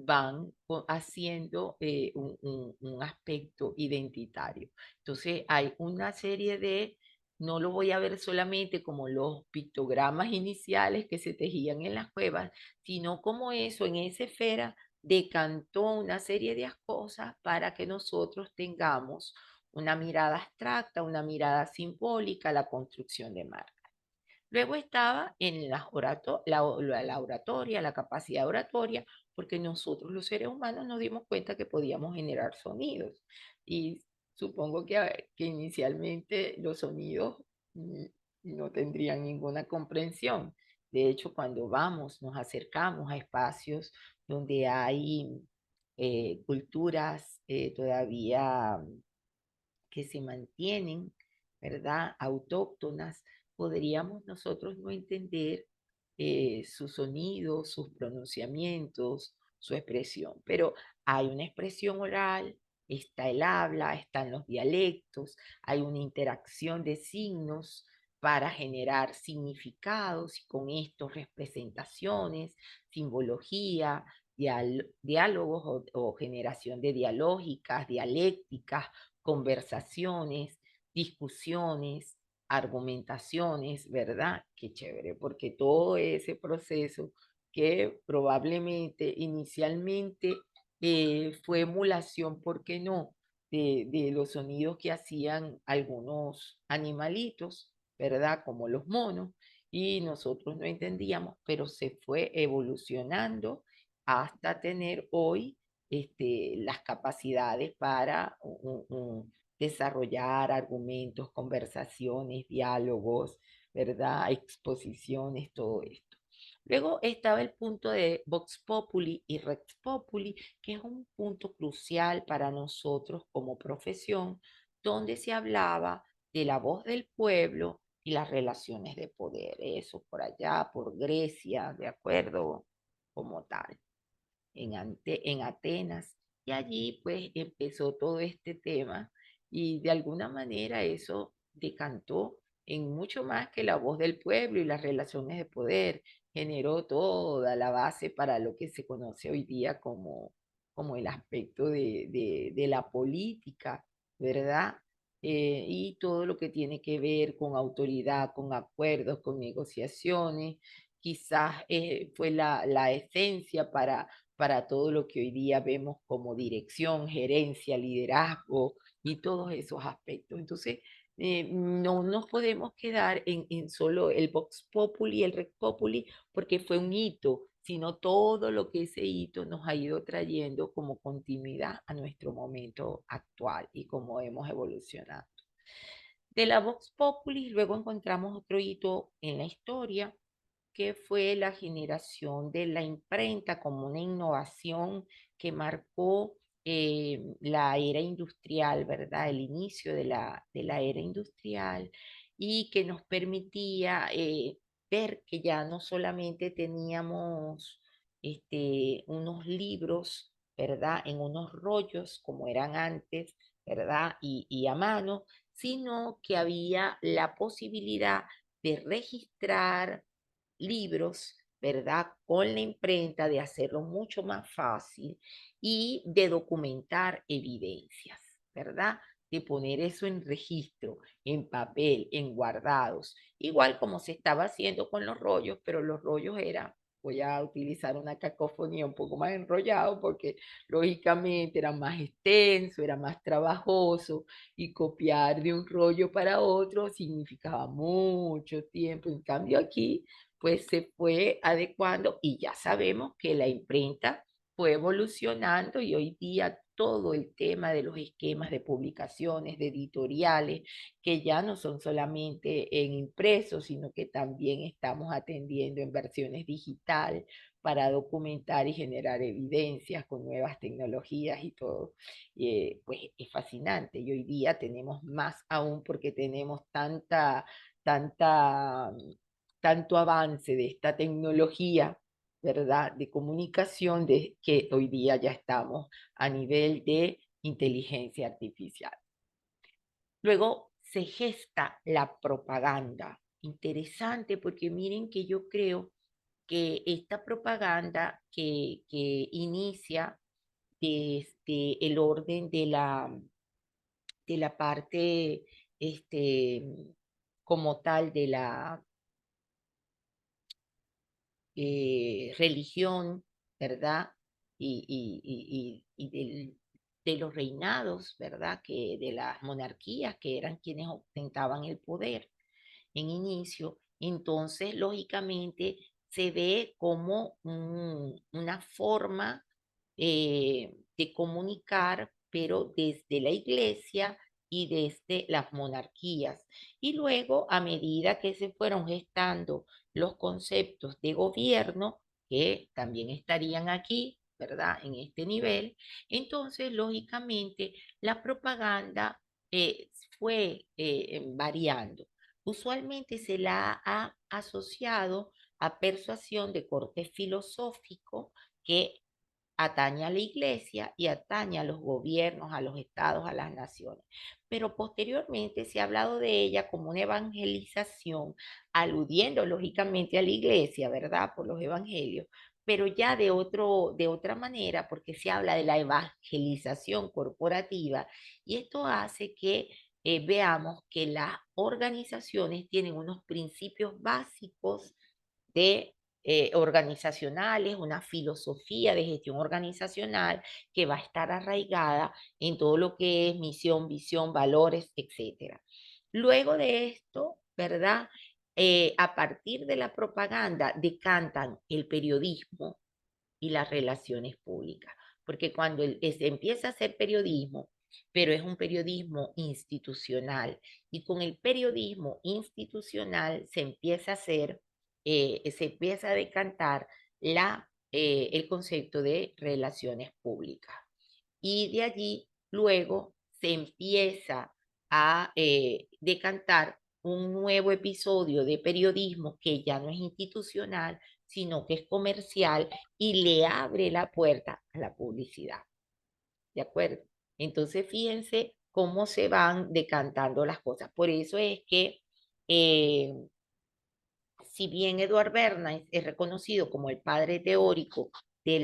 Van haciendo un aspecto identitario. Entonces hay una serie de, no lo voy a ver solamente como los pictogramas iniciales que se tejían en las cuevas, sino como eso en esa esfera decantó una serie de cosas para que nosotros tengamos una mirada abstracta, una mirada simbólica, la construcción de marca. Luego estaba en la oratoria, la capacidad oratoria, porque nosotros los seres humanos nos dimos cuenta que podíamos generar sonidos. Y supongo que inicialmente los sonidos mm, no tendrían ninguna comprensión. De hecho, cuando nos acercamos a espacios donde hay culturas todavía que se mantienen, ¿verdad? Autóctonas, podríamos nosotros no entender sus sonidos, sus pronunciamientos, su expresión, pero hay una expresión oral, está el habla, están los dialectos, hay una interacción de signos para generar significados y con estos representaciones, simbología, diálogos o generación de dialógicas, dialécticas, conversaciones, discusiones, argumentaciones, ¿verdad? Qué chévere, porque todo ese proceso que probablemente inicialmente fue emulación, ¿por qué no? De los sonidos que hacían algunos animalitos, ¿verdad? Como los monos, y nosotros no entendíamos, pero se fue evolucionando hasta tener hoy las capacidades para desarrollar argumentos, conversaciones, diálogos, ¿verdad? Exposiciones, todo esto. Luego estaba el punto de Vox Populi y Rex Populi, que es un punto crucial para nosotros como profesión, donde se hablaba de la voz del pueblo y las relaciones de poder. Eso por allá, por Grecia, ¿de acuerdo? Como tal en Atenas. Y allí pues empezó todo este tema y de alguna manera eso decantó en mucho más que La Voz del Pueblo y las relaciones de poder. Generó toda la base para lo que se conoce hoy día como el aspecto de la política, ¿verdad? Y todo lo que tiene que ver con autoridad, con acuerdos, con negociaciones, quizás fue la esencia para todo lo que hoy día vemos como dirección, gerencia, liderazgo y todos esos aspectos. Entonces, no nos podemos quedar en solo el Vox Populi, el Rex Populi, porque fue un hito, sino todo lo que ese hito nos ha ido trayendo como continuidad a nuestro momento actual y cómo hemos evolucionado. De la Vox Populi luego encontramos otro hito en la historia, que fue la generación de la imprenta como una innovación que marcó la era industrial, ¿verdad? El inicio de la era industrial y que nos permitía ver que ya no solamente teníamos unos libros, ¿verdad? En unos rollos como eran antes, ¿verdad? Y a mano, sino que había la posibilidad de registrar libros, ¿verdad? Con la imprenta, de hacerlo mucho más fácil y de documentar evidencias, ¿verdad? De poner eso en registro, en papel, en guardados, igual como se estaba haciendo con los rollos, pero los rollos eran, voy a utilizar una cacofonía un poco más enrollado porque lógicamente era más extenso, era más trabajoso y copiar de un rollo para otro significaba mucho tiempo. En cambio aquí pues se fue adecuando y ya sabemos que la imprenta fue evolucionando y hoy día todo el tema de los esquemas de publicaciones, de editoriales, que ya no son solamente en impresos, sino que también estamos atendiendo en versiones digital para documentar y generar evidencias con nuevas tecnologías y todo, pues es fascinante. Y hoy día tenemos más aún porque tenemos tanta tanto avance de esta tecnología, ¿verdad? De comunicación, de que hoy día ya estamos a nivel de inteligencia artificial. Luego se gesta la propaganda. Interesante porque miren que yo creo que esta propaganda que inicia desde el orden de la parte como tal de la religión, ¿verdad? Y de los reinados, ¿verdad? Que de las monarquías, que eran quienes ostentaban el poder en inicio. Entonces, lógicamente, se ve como una forma de comunicar, pero desde la iglesia y desde las monarquías. Y luego, a medida que se fueron gestando los conceptos de gobierno, que también estarían aquí, ¿verdad? En este nivel, entonces, lógicamente, la propaganda fue variando. Usualmente se la ha asociado a persuasión de corte filosófico que atañe a la iglesia y atañe a los gobiernos, a los estados, a las naciones. Pero posteriormente se ha hablado de ella como una evangelización, aludiendo lógicamente a la iglesia, ¿verdad? Por los evangelios, pero ya de otra manera, porque se habla de la evangelización corporativa, y esto hace que veamos que las organizaciones tienen unos principios básicos de organizacionales, una filosofía de gestión organizacional que va a estar arraigada en todo lo que es misión, visión, valores, etcétera. Luego de esto, ¿verdad? A partir de la propaganda decantan el periodismo y las relaciones públicas, porque cuando se empieza a hacer periodismo, pero es un periodismo institucional, y con el periodismo institucional se empieza a decantar el concepto de relaciones públicas. Y de allí luego se empieza a decantar un nuevo episodio de periodismo que ya no es institucional, sino que es comercial y le abre la puerta a la publicidad. ¿De acuerdo? Entonces, fíjense cómo se van decantando las cosas. Por eso es que Eh, si bien Edward Bernays es reconocido como el padre teórico de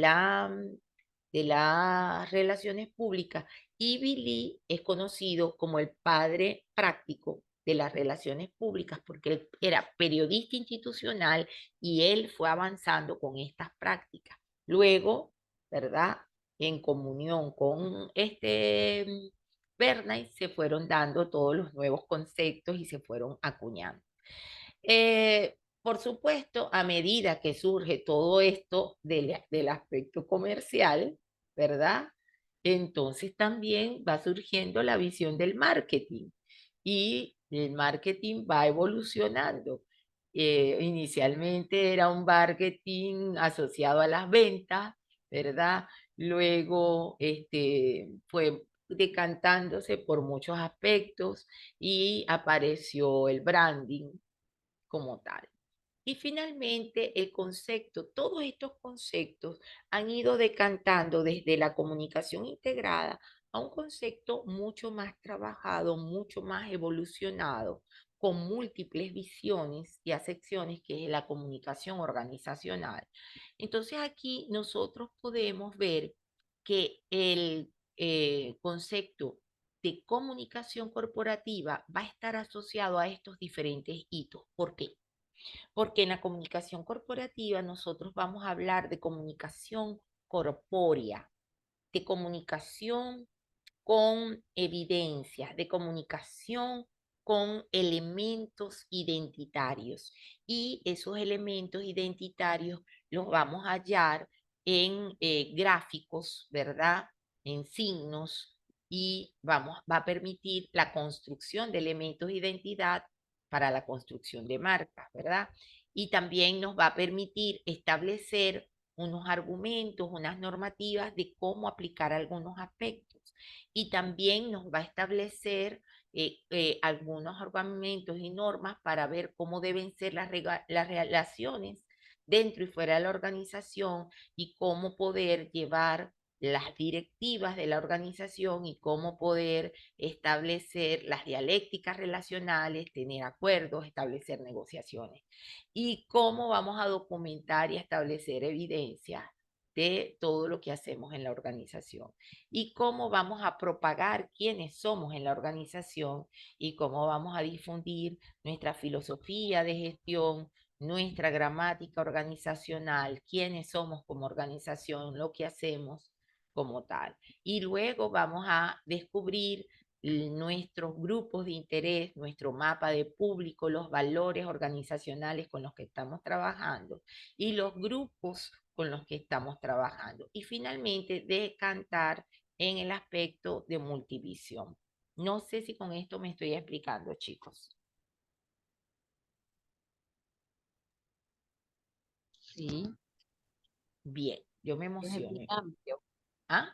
de las relaciones públicas, Ivy Lee es conocido como el padre práctico de las relaciones públicas porque él era periodista institucional y él fue avanzando con estas prácticas. Luego, ¿verdad? En comunión con Bernays se fueron dando todos los nuevos conceptos y se fueron acuñando. Por supuesto, a medida que surge todo esto del aspecto comercial, ¿verdad? Entonces también va surgiendo la visión del marketing y el marketing va evolucionando. Inicialmente era un marketing asociado a las ventas, ¿verdad? Luego fue decantándose por muchos aspectos y apareció el branding como tal. Y finalmente el concepto, todos estos conceptos han ido decantando desde la comunicación integrada a un concepto mucho más trabajado, mucho más evolucionado, con múltiples visiones y acepciones, que es la comunicación organizacional. Entonces aquí nosotros podemos ver que el concepto de comunicación corporativa va a estar asociado a estos diferentes hitos. ¿Por qué? Porque en la comunicación corporativa nosotros vamos a hablar de comunicación corpórea, de comunicación con evidencias, de comunicación con elementos identitarios. Y esos elementos identitarios los vamos a hallar en gráficos, ¿verdad? En signos y va a permitir la construcción de elementos de identidad para la construcción de marcas, ¿verdad? Y también nos va a permitir establecer unos argumentos, unas normativas de cómo aplicar algunos aspectos y también nos va a establecer algunos argumentos y normas para ver cómo deben ser las relaciones dentro y fuera de la organización y cómo poder llevar las directivas de la organización y cómo poder establecer las dialécticas relacionales, tener acuerdos, establecer negociaciones y cómo vamos a documentar y establecer evidencias de todo lo que hacemos en la organización y cómo vamos a propagar quiénes somos en la organización y cómo vamos a difundir nuestra filosofía de gestión, nuestra gramática organizacional, quiénes somos como organización, lo que hacemos como tal. Y luego vamos a descubrir nuestros grupos de interés, nuestro mapa de público, los valores organizacionales con los que estamos trabajando y los grupos con los que estamos trabajando. Y finalmente, decantar en el aspecto de multivisión. No sé si con esto me estoy explicando, chicos. Sí, Bien, yo me es bien emociono. amplio, ¿Ah?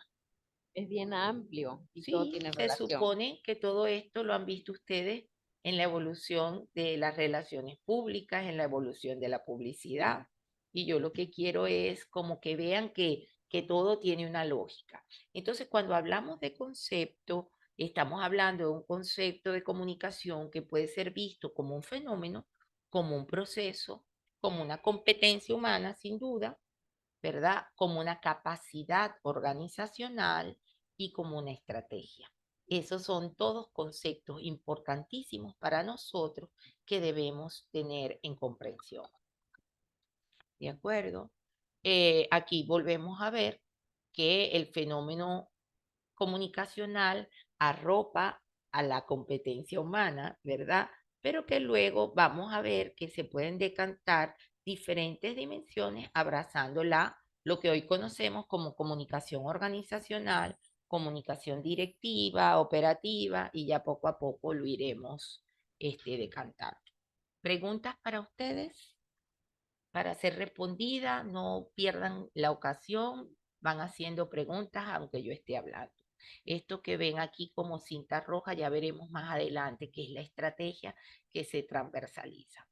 es bien amplio y todo Sí, tiene se relación. supone que todo esto lo han visto ustedes en la evolución de las relaciones públicas, en la evolución de la publicidad. Y yo lo que quiero es como que vean que todo tiene una lógica. Entonces, cuando hablamos de concepto, estamos hablando de un concepto de comunicación que puede ser visto como un fenómeno, como un proceso, como una competencia humana, sin duda, ¿verdad? Como una capacidad organizacional y como una estrategia. Esos son todos conceptos importantísimos para nosotros que debemos tener en comprensión. ¿De acuerdo? Aquí volvemos a ver que el fenómeno comunicacional arropa a la competencia humana, ¿verdad? Pero que luego vamos a ver que se pueden decantar diferentes dimensiones abrazándola, lo que hoy conocemos como comunicación organizacional, comunicación directiva, operativa, y ya poco a poco lo iremos decantando. ¿Preguntas para ustedes? Para ser respondida, no pierdan la ocasión, van haciendo preguntas aunque yo esté hablando. Esto que ven aquí como cinta roja, ya veremos más adelante, que es la estrategia que se transversaliza.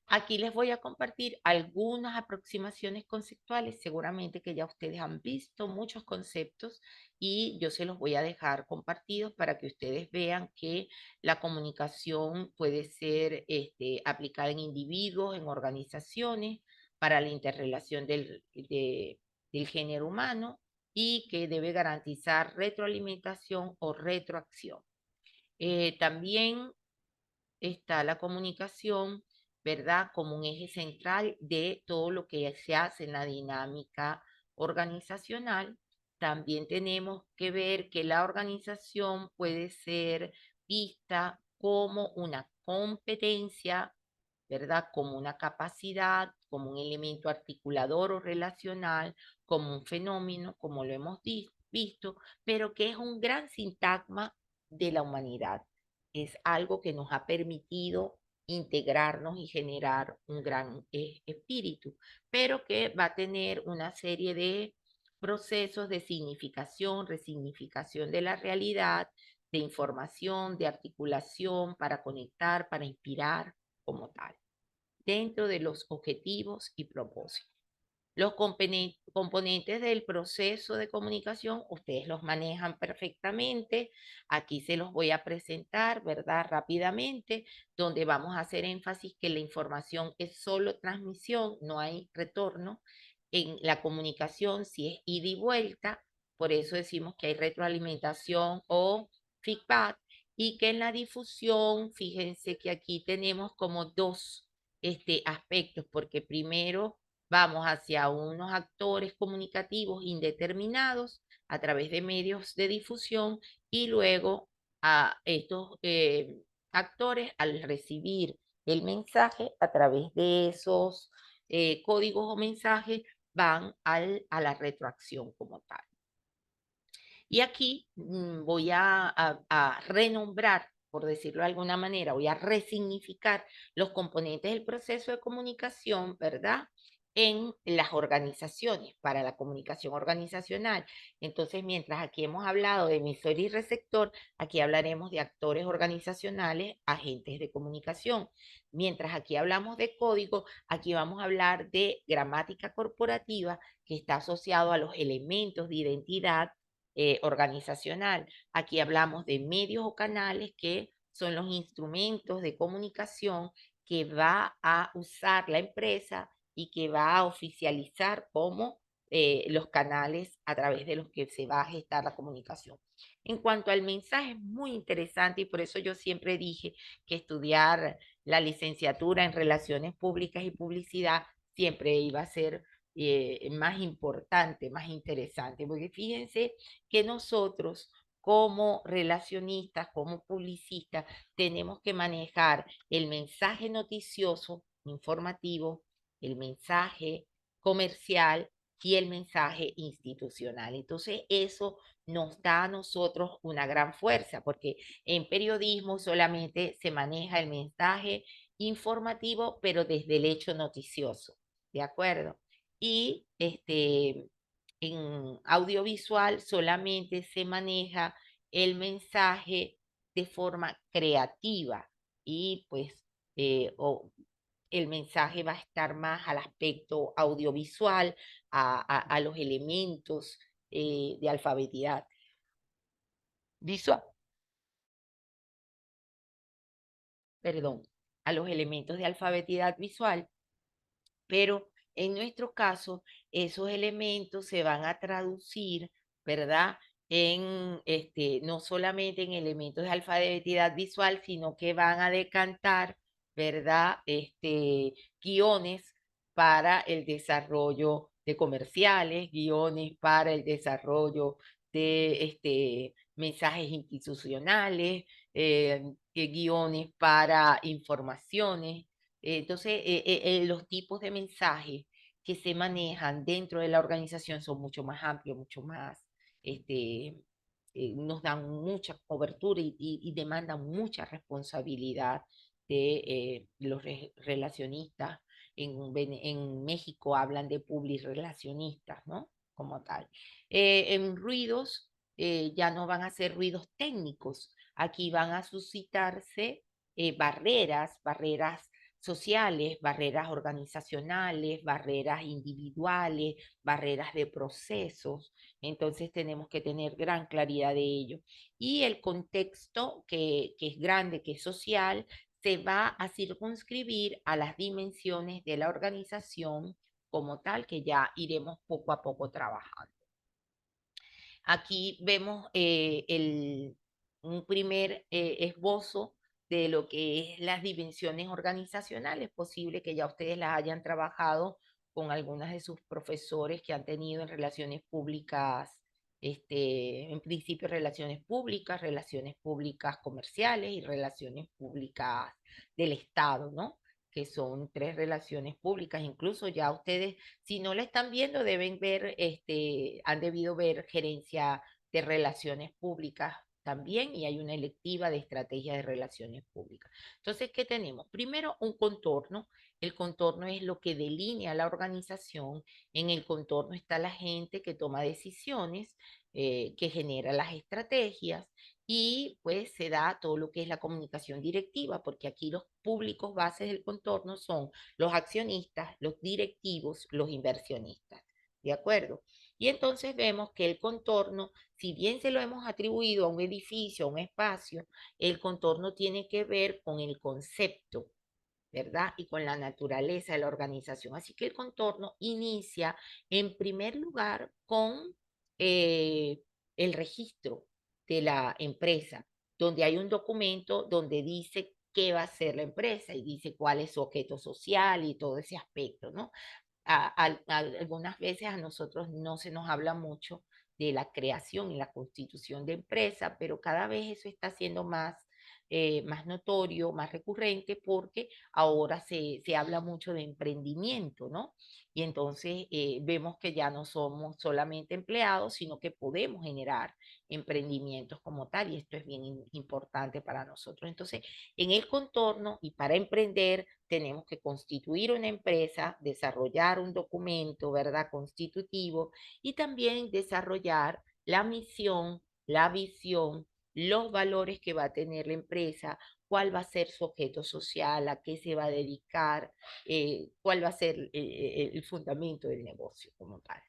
Aquí les voy a compartir algunas aproximaciones conceptuales, seguramente que ya ustedes han visto muchos conceptos y yo se los voy a dejar compartidos para que ustedes vean que la comunicación puede ser aplicada en individuos, en organizaciones, para la interrelación del género humano y que debe garantizar retroalimentación o retroacción. También está la comunicación, ¿verdad? Como un eje central de todo lo que se hace en la dinámica organizacional. También tenemos que ver que la organización puede ser vista como una competencia, ¿verdad? Como una capacidad, como un elemento articulador o relacional, como un fenómeno, como lo hemos visto, pero que es un gran sintagma de la humanidad. Es algo que nos ha permitido integrarnos y generar un gran espíritu, pero que va a tener una serie de procesos de significación, resignificación de la realidad, de información, de articulación para conectar, para inspirar como tal, dentro de los objetivos y propósitos. Los componentes del proceso de comunicación, ustedes los manejan perfectamente. Aquí se los voy a presentar, ¿verdad? Rápidamente, donde vamos a hacer énfasis que la información es solo transmisión, no hay retorno. En la comunicación, si es ida y vuelta, por eso decimos que hay retroalimentación o feedback, y que en la difusión, fíjense que aquí tenemos como dos aspectos, porque primero vamos hacia unos actores comunicativos indeterminados a través de medios de difusión y luego a estos actores al recibir el mensaje a través de esos códigos o mensajes van a la retroacción como tal. Y aquí voy a renombrar, por decirlo de alguna manera, voy a resignificar los componentes del proceso de comunicación, ¿verdad? En las organizaciones, para la comunicación organizacional. Entonces, mientras aquí hemos hablado de emisor y receptor, aquí hablaremos de actores organizacionales, agentes de comunicación. Mientras aquí hablamos de código, aquí vamos a hablar de gramática corporativa, que está asociado a los elementos de identidad organizacional. Aquí hablamos de medios o canales que son los instrumentos de comunicación que va a usar la empresa y que va a oficializar como los canales a través de los que se va a gestar la comunicación. En cuanto al mensaje, es muy interesante y por eso yo siempre dije que estudiar la licenciatura en Relaciones Públicas y Publicidad siempre iba a ser más importante, más interesante, porque fíjense que nosotros como relacionistas, como publicistas, tenemos que manejar el mensaje noticioso, informativo, el mensaje comercial y el mensaje institucional. Entonces, eso nos da a nosotros una gran fuerza, porque en periodismo solamente se maneja el mensaje informativo, pero desde el hecho noticioso, ¿de acuerdo? Y en audiovisual solamente se maneja el mensaje de forma creativa y pues el mensaje va a estar más al aspecto audiovisual, a los elementos de alfabetidad visual, perdón, a los elementos de alfabetidad visual, pero en nuestro caso, esos elementos se van a traducir, ¿verdad? En, no solamente en elementos de alfabetidad visual, sino que van a decantar, ¿verdad? Guiones para el desarrollo de comerciales, guiones para el desarrollo de mensajes institucionales, guiones para informaciones. Entonces, los tipos de mensajes que se manejan dentro de la organización son mucho más amplios, mucho más, este, nos dan mucha cobertura y demandan mucha responsabilidad de los relacionistas. En México hablan de publirelacionistas, ¿no? Como tal. En ruidos ya no van a ser ruidos técnicos. Aquí van a suscitarse barreras sociales, barreras organizacionales, barreras individuales, barreras de procesos. Entonces tenemos que tener gran claridad de ello. Y el contexto que es grande, que es social, se va a circunscribir a las dimensiones de la organización como tal, que ya iremos poco a poco trabajando. Aquí vemos un primer esbozo de lo que es las dimensiones organizacionales. Posible que ya ustedes las hayan trabajado con algunas de sus profesores que han tenido en relaciones públicas, en principio relaciones públicas comerciales y relaciones públicas del Estado, ¿no? Que son 3 relaciones públicas. Incluso ya ustedes, si no la están viendo, deben ver, han debido ver gerencia de relaciones públicas también, y hay una electiva de estrategia de relaciones públicas. Entonces, ¿qué tenemos? Primero, un contorno. El contorno es lo que delinea la organización. En el contorno está la gente que toma decisiones, que genera las estrategias, y pues se da todo lo que es la comunicación directiva, porque aquí los públicos bases del contorno son los accionistas, los directivos, los inversionistas. ¿De acuerdo? Y entonces vemos que el contorno, si bien se lo hemos atribuido a un edificio, a un espacio, el contorno tiene que ver con el concepto, ¿verdad? Y con la naturaleza de la organización. Así que el contorno inicia en primer lugar con eh, el registro de la empresa, donde hay un documento donde dice qué va a ser la empresa y dice cuál es su objeto social y todo ese aspecto, ¿no? Algunas veces a nosotros no se nos habla mucho de la creación y la constitución de empresa, pero cada vez eso está siendo más notorio, más recurrente, porque ahora se habla mucho de emprendimiento, ¿no? Y entonces vemos que ya no somos solamente empleados, sino que podemos generar emprendimientos como tal, y esto es bien importante para nosotros. Entonces, en el contorno y para emprender, tenemos que constituir una empresa, desarrollar un documento, ¿verdad?, constitutivo, y también desarrollar la misión, la visión, los valores que va a tener la empresa, cuál va a ser su objeto social, a qué se va a dedicar, cuál va a ser el fundamento del negocio como tal.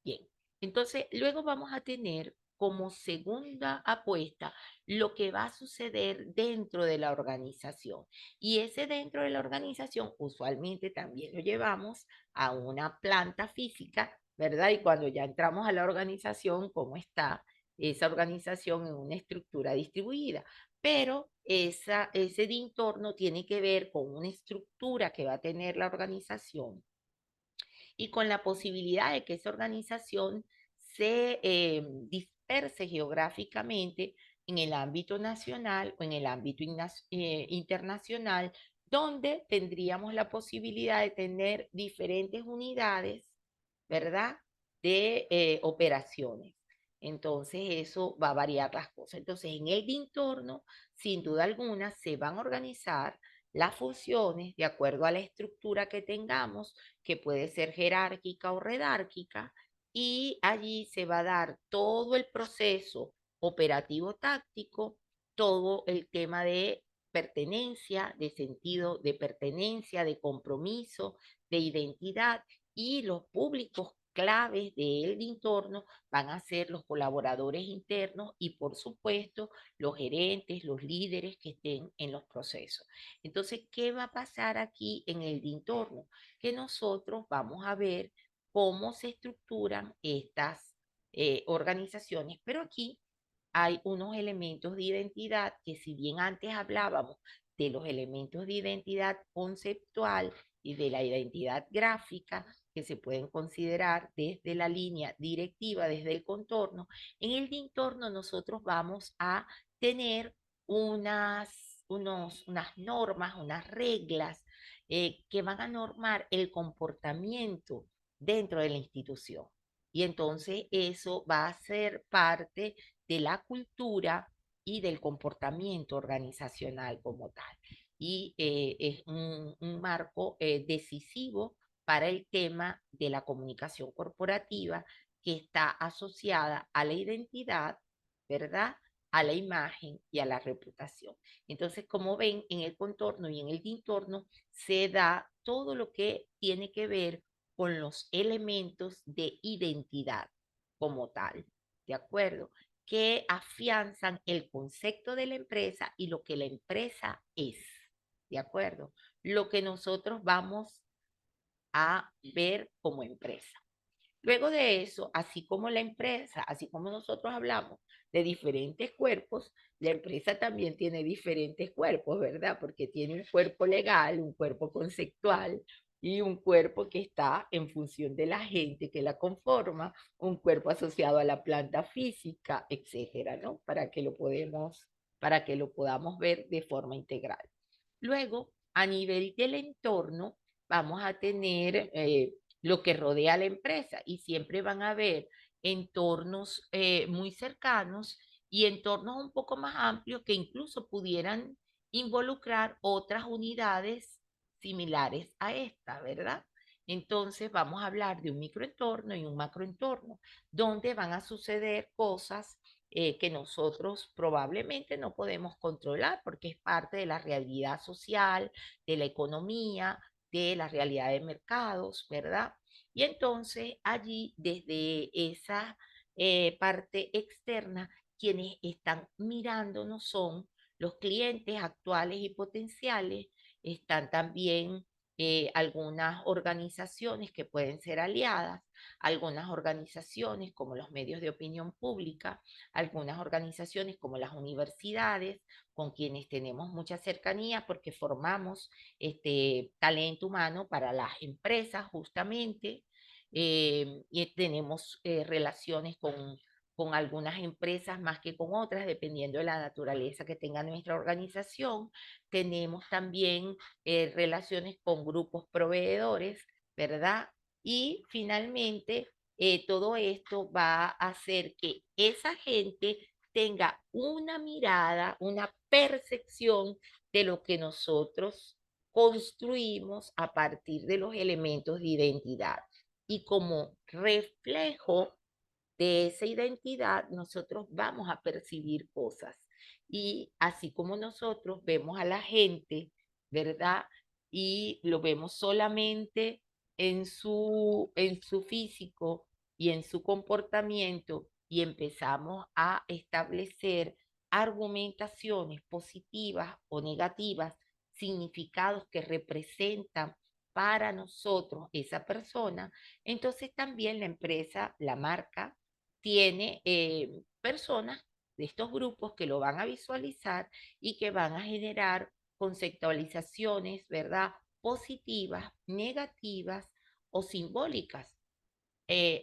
Bien, entonces luego vamos a tener como segunda apuesta lo que va a suceder dentro de la organización. Y ese dentro de la organización usualmente también lo llevamos a una planta física, ¿verdad? Y cuando ya entramos a la organización, ¿cómo está esa organización en una estructura distribuida? Pero ese de entorno tiene que ver con una estructura que va a tener la organización y con la posibilidad de que esa organización se disperse geográficamente en el ámbito nacional o en el ámbito internacional, donde tendríamos la posibilidad de tener diferentes unidades, ¿verdad?, de operaciones. Entonces eso va a variar las cosas. Entonces en el entorno, sin duda alguna, se van a organizar las funciones de acuerdo a la estructura que tengamos, que puede ser jerárquica o redárquica, y allí se va a dar todo el proceso operativo táctico, todo el tema de pertenencia, de sentido de pertenencia, de compromiso, de identidad, y los públicos claves del entorno van a ser los colaboradores internos y, por supuesto, los gerentes, los líderes que estén en los procesos. Entonces, ¿qué va a pasar aquí en el entorno? Que nosotros vamos a ver cómo se estructuran estas organizaciones, pero aquí hay unos elementos de identidad que, si bien antes hablábamos de los elementos de identidad conceptual y de la identidad gráfica, que se pueden considerar desde la línea directiva, desde el contorno, en el entorno nosotros vamos a tener unas normas, unas reglas que van a normar el comportamiento dentro de la institución. Y entonces eso va a ser parte de la cultura y del comportamiento organizacional como tal. Y es un marco decisivo para el tema de la comunicación corporativa, que está asociada a la identidad, ¿verdad?, a la imagen y a la reputación. Entonces, como ven, en el contorno y en el entorno se da todo lo que tiene que ver con los elementos de identidad como tal, ¿de acuerdo? Que afianzan el concepto de la empresa y lo que la empresa es, ¿de acuerdo? Lo que nosotros vamos a ver como empresa. Luego de eso, así como la empresa, así como nosotros hablamos de diferentes cuerpos, la empresa también tiene diferentes cuerpos, ¿verdad? Porque tiene un cuerpo legal, un cuerpo conceptual y un cuerpo que está en función de la gente que la conforma, un cuerpo asociado a la planta física, etcétera, ¿no? Para que lo podamos ver de forma integral. Luego, a nivel del entorno, vamos a tener lo que rodea a la empresa y siempre van a haber entornos muy cercanos y entornos un poco más amplios que incluso pudieran involucrar otras unidades similares a esta, ¿verdad? Entonces vamos a hablar de un microentorno y un macroentorno, donde van a suceder cosas que nosotros probablemente no podemos controlar porque es parte de la realidad social, de la economía, de la realidad de mercados, ¿verdad? Y entonces allí, desde esa parte externa, quienes están mirándonos son los clientes actuales y potenciales, están también algunas organizaciones que pueden ser aliadas, algunas organizaciones como los medios de opinión pública, algunas organizaciones como las universidades, con quienes tenemos mucha cercanía porque formamos talento humano para las empresas justamente, y tenemos relaciones con algunas empresas más que con otras, dependiendo de la naturaleza que tenga nuestra organización. Tenemos también relaciones con grupos proveedores, ¿verdad? Y finalmente, todo esto va a hacer que esa gente tenga una mirada, una percepción de lo que nosotros construimos a partir de los elementos de identidad. Y como reflejo de esa identidad, nosotros vamos a percibir cosas. Y así como nosotros vemos a la gente, ¿verdad? Y lo vemos solamente en su físico y en su comportamiento y empezamos a establecer argumentaciones positivas o negativas, significados que representan para nosotros esa persona, entonces también la empresa, la marca, tiene personas de estos grupos que lo van a visualizar y que van a generar conceptualizaciones, ¿verdad? Positivas, negativas o simbólicas.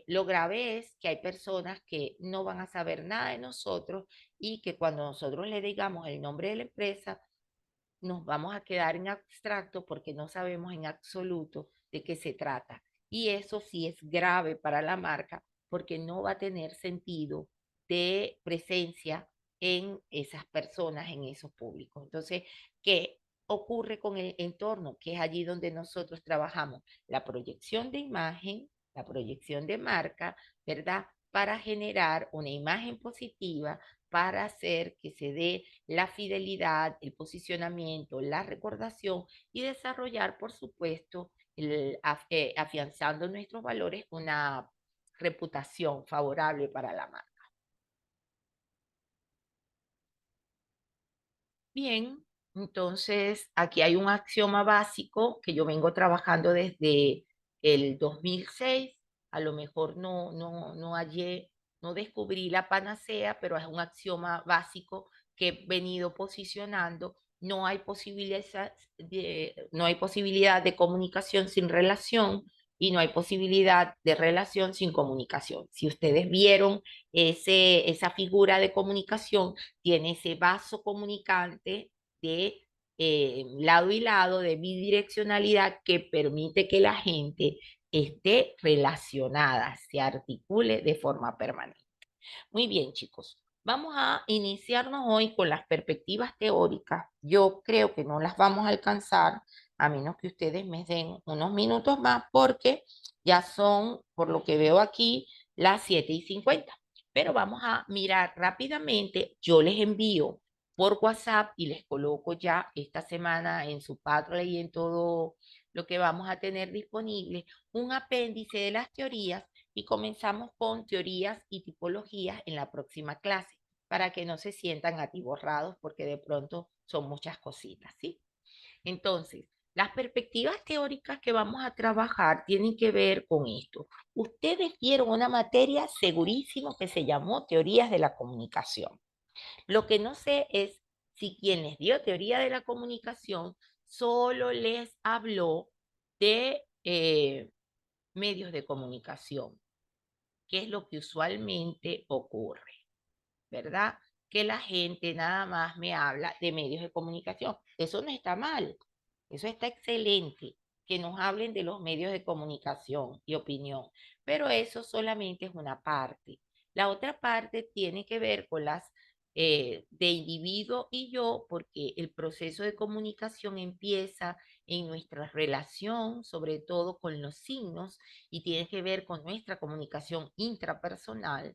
Lo grave es que hay personas que no van a saber nada de nosotros y que cuando nosotros le digamos el nombre de la empresa, nos vamos a quedar en abstracto porque no sabemos en absoluto de qué se trata. Y eso sí es grave para la marca porque no va a tener sentido de presencia en esas personas, en esos públicos. Entonces, ¿qué ocurre con el entorno? Que es allí donde nosotros trabajamos la proyección de imagen, la proyección de marca, ¿verdad? Para generar una imagen positiva, para hacer que se dé la fidelidad, el posicionamiento, la recordación y desarrollar, por supuesto, afianzando nuestros valores, una reputación favorable para la marca. Bien, entonces aquí hay un axioma básico que yo vengo trabajando desde el 2006. A lo mejor no hallé, no descubrí la panacea, pero es un axioma básico que he venido posicionando. No hay posibilidad de comunicación sin relación y no hay posibilidad de relación sin comunicación. Si ustedes vieron esa figura de comunicación, tiene ese vaso comunicante de lado y lado, de bidireccionalidad, que permite que la gente esté relacionada, se articule de forma permanente. Muy bien, chicos. Vamos a iniciarnos hoy con las perspectivas teóricas. Yo creo que no las vamos a alcanzar, a menos que ustedes me den unos minutos más, porque ya son, por lo que veo aquí, las 7:50. pero vamos a mirar rápidamente. Yo les envío por WhatsApp y les coloco ya esta semana en su Padlet y en todo lo que vamos a tener disponible, un apéndice de las teorías y comenzamos con teorías y tipologías en la próxima clase para que no se sientan atiborrados porque de pronto son muchas cositas, ¿sí? Entonces, las perspectivas teóricas que vamos a trabajar tienen que ver con esto. Ustedes vieron una materia segurísimo que se llamó Teorías de la Comunicación. Lo que no sé es si quien les dio Teoría de la Comunicación solo les habló de medios de comunicación, que es lo que usualmente ocurre, ¿verdad? Que la gente nada más me habla de medios de comunicación. Eso no está mal, eso está excelente, que nos hablen de los medios de comunicación y opinión, pero eso solamente es una parte. La otra parte tiene que ver con las de individuo y yo, porque el proceso de comunicación empieza en nuestra relación, sobre todo con los signos, y tiene que ver con nuestra comunicación intrapersonal.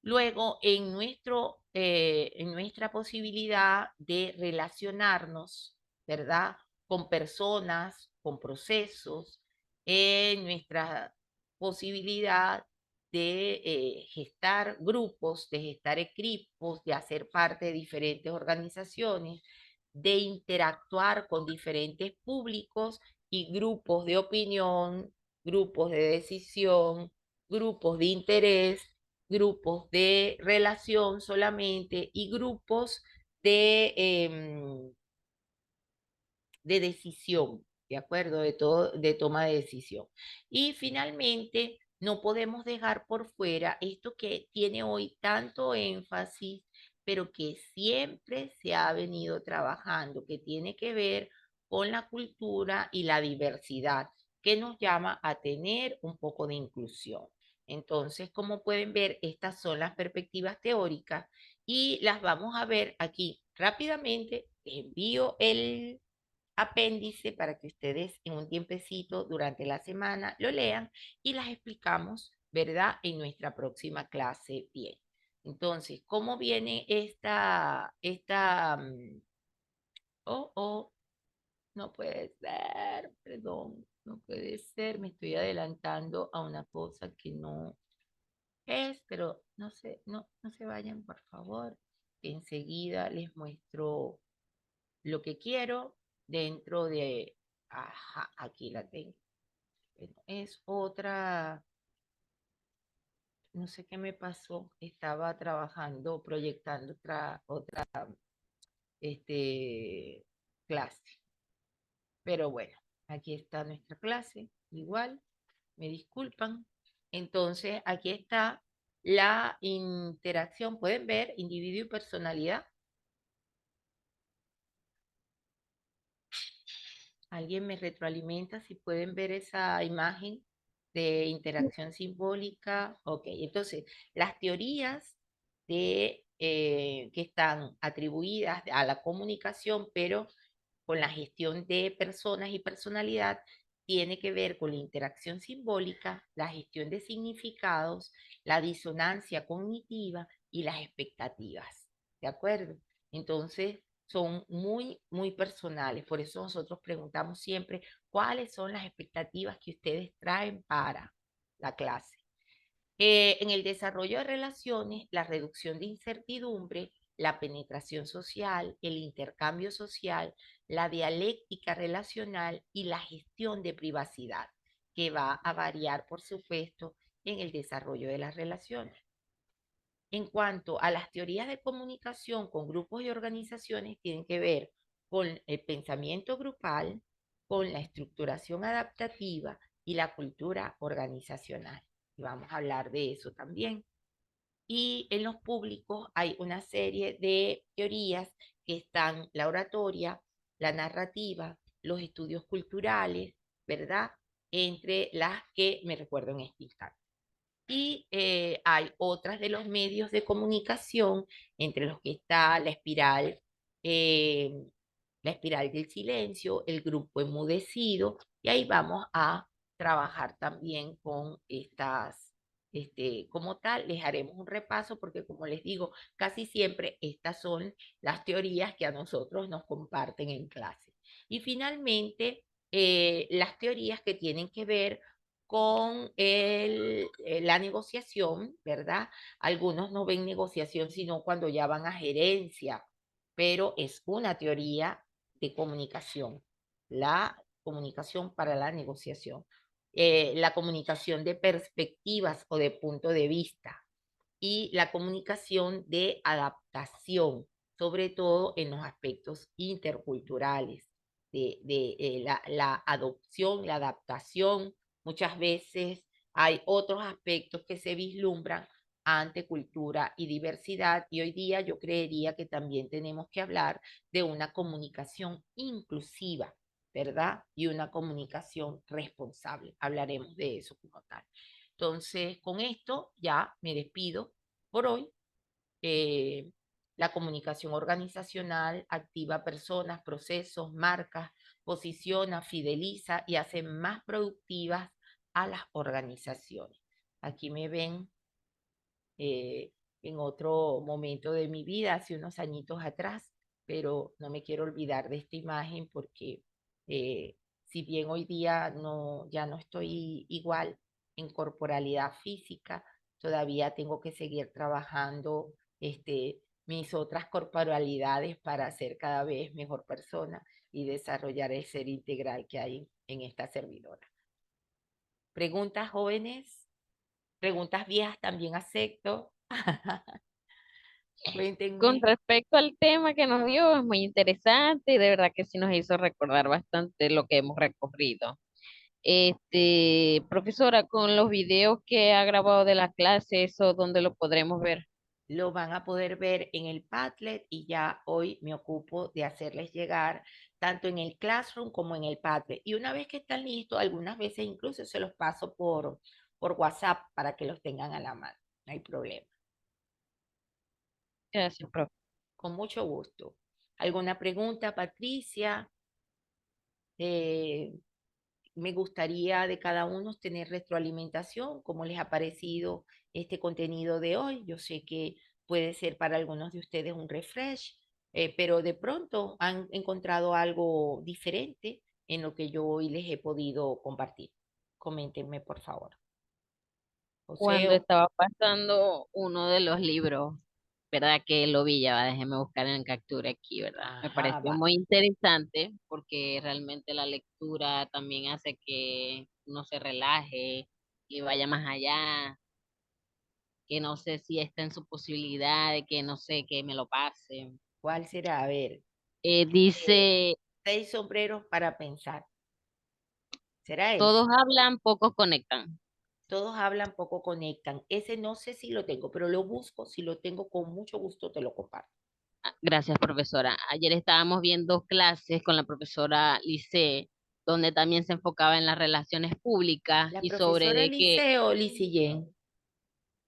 Luego, en nuestra posibilidad de relacionarnos, ¿verdad? Con personas, con procesos, en nuestra posibilidad de gestar grupos, de gestar equipos, de hacer parte de diferentes organizaciones, de interactuar con diferentes públicos y grupos de opinión, grupos de decisión, grupos de interés, grupos de relación solamente y grupos de decisión, ¿de acuerdo? De todo, de toma de decisión. Y finalmente, no podemos dejar por fuera esto que tiene hoy tanto énfasis, pero que siempre se ha venido trabajando, que tiene que ver con la cultura y la diversidad, que nos llama a tener un poco de inclusión. Entonces, como pueden ver, estas son las perspectivas teóricas y las vamos a ver aquí rápidamente. Envío el apéndice para que ustedes en un tiempecito durante la semana lo lean y las explicamos, ¿verdad? En nuestra próxima clase. Bien. Entonces, ¿cómo viene oh, no puede ser, perdón, no puede ser, me estoy adelantando a una cosa que no es, pero no sé, no se vayan, por favor. Enseguida les muestro lo que quiero dentro de, ajá, aquí la tengo. Bueno, es otra, no sé qué me pasó, estaba trabajando, proyectando otra este, clase. Pero bueno, aquí está nuestra clase, igual, me disculpan. Entonces, aquí está la interacción, pueden ver, individuo y personalidad. Alguien me retroalimenta si pueden ver esa imagen de interacción simbólica. Ok, entonces las teorías que están atribuidas a la comunicación, pero con la gestión de personas y personalidad, tiene que ver con la interacción simbólica, la gestión de significados, la disonancia cognitiva y las expectativas. ¿De acuerdo? Entonces, son muy personales. Por eso nosotros preguntamos siempre cuáles son las expectativas que ustedes traen para la clase. En el desarrollo de relaciones, la reducción de incertidumbre, la penetración social, el intercambio social, la dialéctica relacional y la gestión de privacidad, que va a variar, por supuesto, en el desarrollo de las relaciones. En cuanto a las teorías de comunicación con grupos y organizaciones, tienen que ver con el pensamiento grupal, con la estructuración adaptativa y la cultura organizacional. Y vamos a hablar de eso también. Y en los públicos hay una serie de teorías que están la oratoria, la narrativa, los estudios culturales, ¿verdad? Entre las que me recuerdo en este instante. Y hay otras de los medios de comunicación, entre los que está la espiral del silencio, el grupo enmudecido, y ahí vamos a trabajar también con como tal, les haremos un repaso porque, como les digo, casi siempre estas son las teorías que a nosotros nos comparten en clase. Y finalmente, las teorías que tienen que ver con la negociación, ¿verdad? Algunos no ven negociación sino cuando ya van a gerencia, pero es una teoría de comunicación, la comunicación para la negociación, la comunicación de perspectivas o de punto de vista y la comunicación de adaptación, sobre todo en los aspectos interculturales, la adopción, la adaptación. Muchas veces hay otros aspectos que se vislumbran ante cultura y diversidad, y hoy día yo creería que también tenemos que hablar de una comunicación inclusiva, ¿verdad? Y una comunicación responsable. Hablaremos de eso como tal. Entonces, con esto ya me despido por hoy. Eh, la comunicación organizacional activa personas, procesos, marcas, posiciona, fideliza y hace más productivas a las organizaciones. Aquí me ven eh, en otro momento de mi vida, hace unos añitos atrás, pero no me quiero olvidar de esta imagen porque si bien hoy día ya no estoy igual en corporalidad física, todavía tengo que seguir trabajando mis otras corporalidades para ser cada vez mejor persona y desarrollar el ser integral que hay en esta servidora. ¿Preguntas, jóvenes? ¿Preguntas viejas también acepto? Con Cuéntenme. respecto al tema que nos dio, es muy interesante y de verdad que sí nos hizo recordar bastante lo que hemos recorrido. Profesora, con los videos que ha grabado de la clase, ¿eso dónde lo podremos ver? Lo van a poder ver en el Padlet y ya hoy me ocupo de hacerles llegar tanto en el Classroom como en el Padlet. Y una vez que están listos, algunas veces incluso se los paso por WhatsApp para que los tengan a la mano. No hay problema. Gracias, profe. Con mucho gusto. ¿Alguna pregunta, Patricia? Eh, Me gustaría de cada uno tener retroalimentación, cómo les ha parecido este contenido de hoy. Yo sé que puede ser para algunos de ustedes un refresh, pero de pronto han encontrado algo diferente en lo que yo hoy les he podido compartir. Coméntenme, por favor. José, Cuando estaba pasando uno de los libros, ¿verdad? Que lo vi, ya va, déjeme buscar en captura aquí, ¿verdad? Me ajá, pareció va. muy interesante porque realmente la lectura también hace que uno se relaje y vaya más allá, que no sé si está en su posibilidad de que no sé, que me lo pase. ¿Cuál será? A ver, eh, Dice, 6 sombreros para pensar. ¿Será ese? todos hablan, pocos conectan. Todos hablan, poco conectan. Ese no sé si lo tengo, pero lo busco. Si lo tengo, con mucho gusto te lo comparto. Gracias, profesora. Ayer estábamos viendo clases con la profesora Lice, donde también se enfocaba en las relaciones públicas La y sobre profesora de que Liceo, Licillén.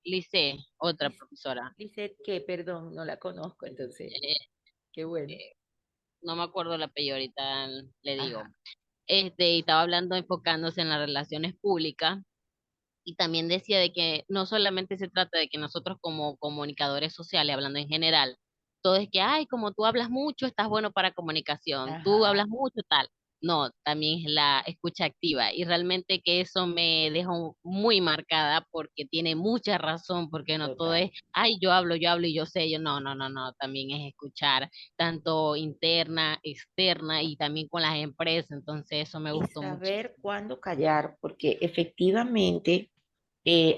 Lice, otra profesora, Lisset, que perdón, no la conozco, entonces, eh, qué bueno. eh, no me acuerdo el apellido ahorita, le digo, Ajá, y estaba hablando, enfocándose en las relaciones públicas y también decía de que no solamente se trata de que nosotros como comunicadores sociales, hablando en general, todo es que, ay, como tú hablas mucho, estás bueno para comunicación, tú ajá, hablas mucho, tal. No, también es la escucha activa y realmente que eso me dejó muy marcada porque tiene mucha razón, porque no todo total. es, ay, yo hablo y yo sé, yo no, no, no, no, también es escuchar tanto interna, externa y también con las empresas, entonces eso me Y gustó saber muchísimo. cuándo callar, porque efectivamente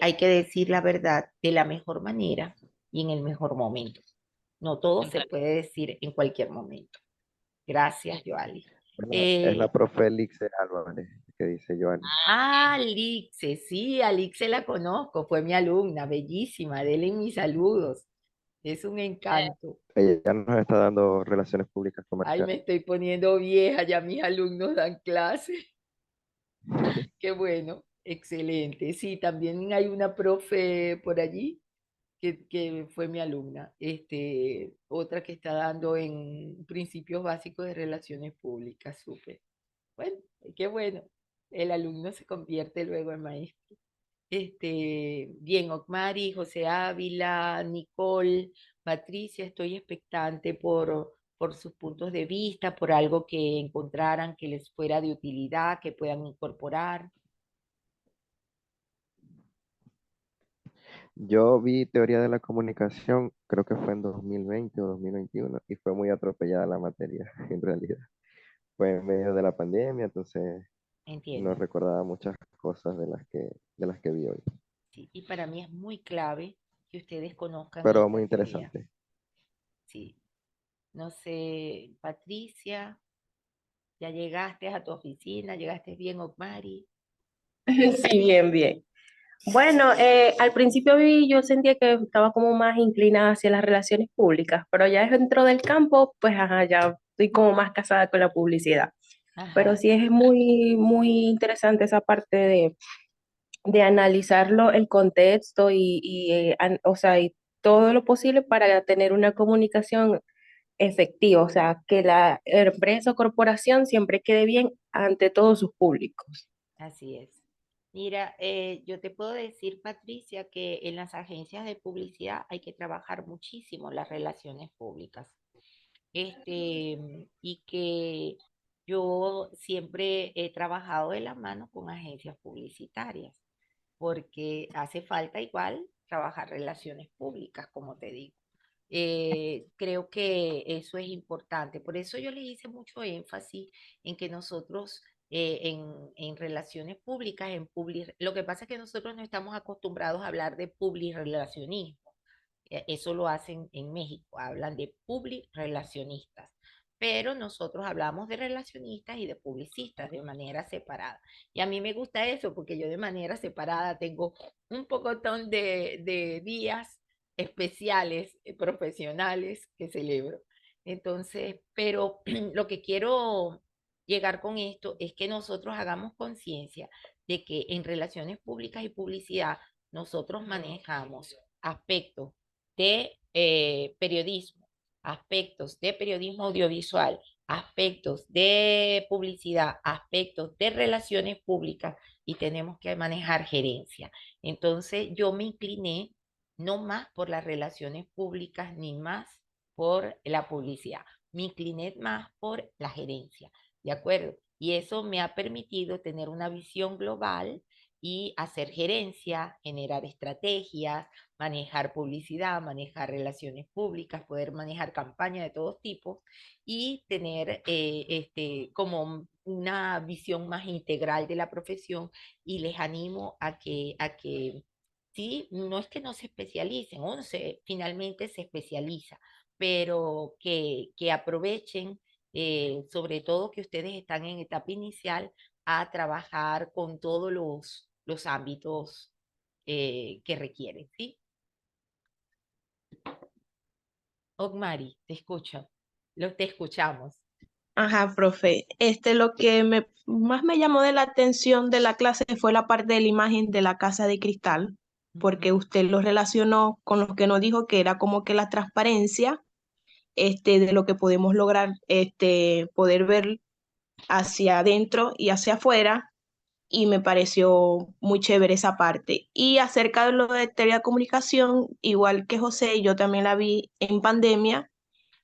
hay que decir la verdad de la mejor manera y en el mejor momento. No todo En se realidad. puede decir en cualquier momento. Gracias, Joali. Es la Eh, profe Elixir Álvarez que dice Joanny. Alixe, sí, Alixe la conozco, fue mi alumna, bellísima, dele mis saludos. Es un encanto. Ella ya nos está dando relaciones públicas Ay, me comerciales. estoy poniendo vieja, ya mis alumnos dan clase. Qué bueno, excelente. Sí, también hay una profe por allí que fue mi alumna. Otra que está dando en principios básicos de relaciones públicas, súper. Bueno, qué bueno. El alumno se convierte luego en maestro. Bien, Ocmari, José Ávila, Nicole, Patricia, estoy expectante por sus puntos de vista, por algo que encontraran que les fuera de utilidad, que puedan incorporar. Yo vi teoría de la comunicación, creo que fue en 2020 o 2021, y fue muy atropellada la materia, en realidad. Fue en medio de la pandemia, entonces no Entiendo. recordaba muchas cosas de las que vi hoy. Sí, y para mí es muy clave que ustedes conozcan Pero muy esta teoría. interesante. Sí. No sé, Patricia, ya llegaste a tu oficina, llegaste bien, Ocmari. Sí, bien, bien. Bueno, al principio yo sentía que estaba como más inclinada hacia las relaciones públicas, pero ya dentro del campo, pues ajá, ya estoy como más casada con la publicidad. Pero Ajá, sí es muy interesante esa parte de analizarlo, el contexto o sea, y todo lo posible para tener una comunicación efectiva, o sea, que la empresa o corporación siempre quede bien ante todos sus públicos. así es. Mira, yo te puedo decir, Patricia, que en las agencias de publicidad hay que trabajar muchísimo las relaciones públicas. Y que yo siempre he trabajado de la mano con agencias publicitarias, porque hace falta igual trabajar relaciones públicas, como te digo. Creo que eso es importante. Por eso yo le hice mucho énfasis en que nosotros en relaciones públicas, lo que pasa es que nosotros no estamos acostumbrados a hablar de publirelacionismo. Eso lo hacen en México, hablan de publirelacionistas, pero nosotros hablamos de relacionistas y de publicistas de manera separada. Y a mí me gusta eso porque yo de manera separada tengo un pocotón de días especiales, profesionales que celebro. Entonces, pero lo que quiero llegar con esto es que nosotros hagamos conciencia de que en relaciones públicas y publicidad nosotros manejamos aspectos de periodismo, aspectos de periodismo audiovisual, aspectos de publicidad, aspectos de relaciones públicas y tenemos que manejar gerencia. Entonces yo me incliné no más por las relaciones públicas ni más por la publicidad, me incliné más por la gerencia, ¿de acuerdo? Y eso me ha permitido tener una visión global y hacer gerencia, generar estrategias, manejar publicidad, manejar relaciones públicas, poder manejar campañas de todos tipos y tener como una visión más integral de la profesión y les animo a que sí, no es que no se especialicen, uno finalmente se especializa, pero que aprovechen, sobre todo que ustedes están en etapa inicial, a trabajar con todos los ámbitos que requieren, ¿sí? Ogmari, te escucho. Te escuchamos. Ajá, profe. Lo que más me llamó de la atención de la clase fue la parte de la imagen de la casa de cristal, porque Ujú. usted lo relacionó con lo que nos dijo que era como que la transparencia, de lo que podemos lograr, poder ver hacia adentro y hacia afuera, y me pareció muy chévere esa parte. Y acerca de lo de telecomunicación, igual que José, yo también la vi en pandemia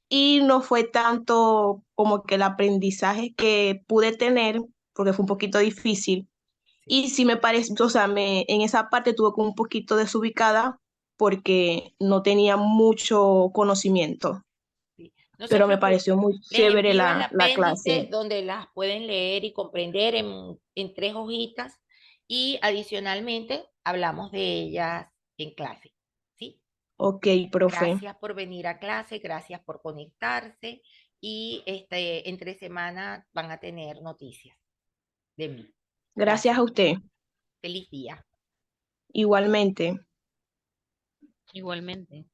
y no fue tanto como que el aprendizaje que pude tener, porque fue un poquito difícil. Sí, Y sí me parece, o sea, en esa parte estuve como un poquito desubicada porque no tenía mucho conocimiento, sí. No se pero me pareció preocupen. muy Les chévere envío el la clase. apéndice donde las pueden leer y comprender en 3 hojitas y adicionalmente hablamos de ellas en clase. ¿Sí? Ok, profe. Gracias por venir a clase, gracias por conectarse y entre semana van a tener noticias de mí. Gracias Gracias. a usted. Feliz día. Igualmente. Igualmente.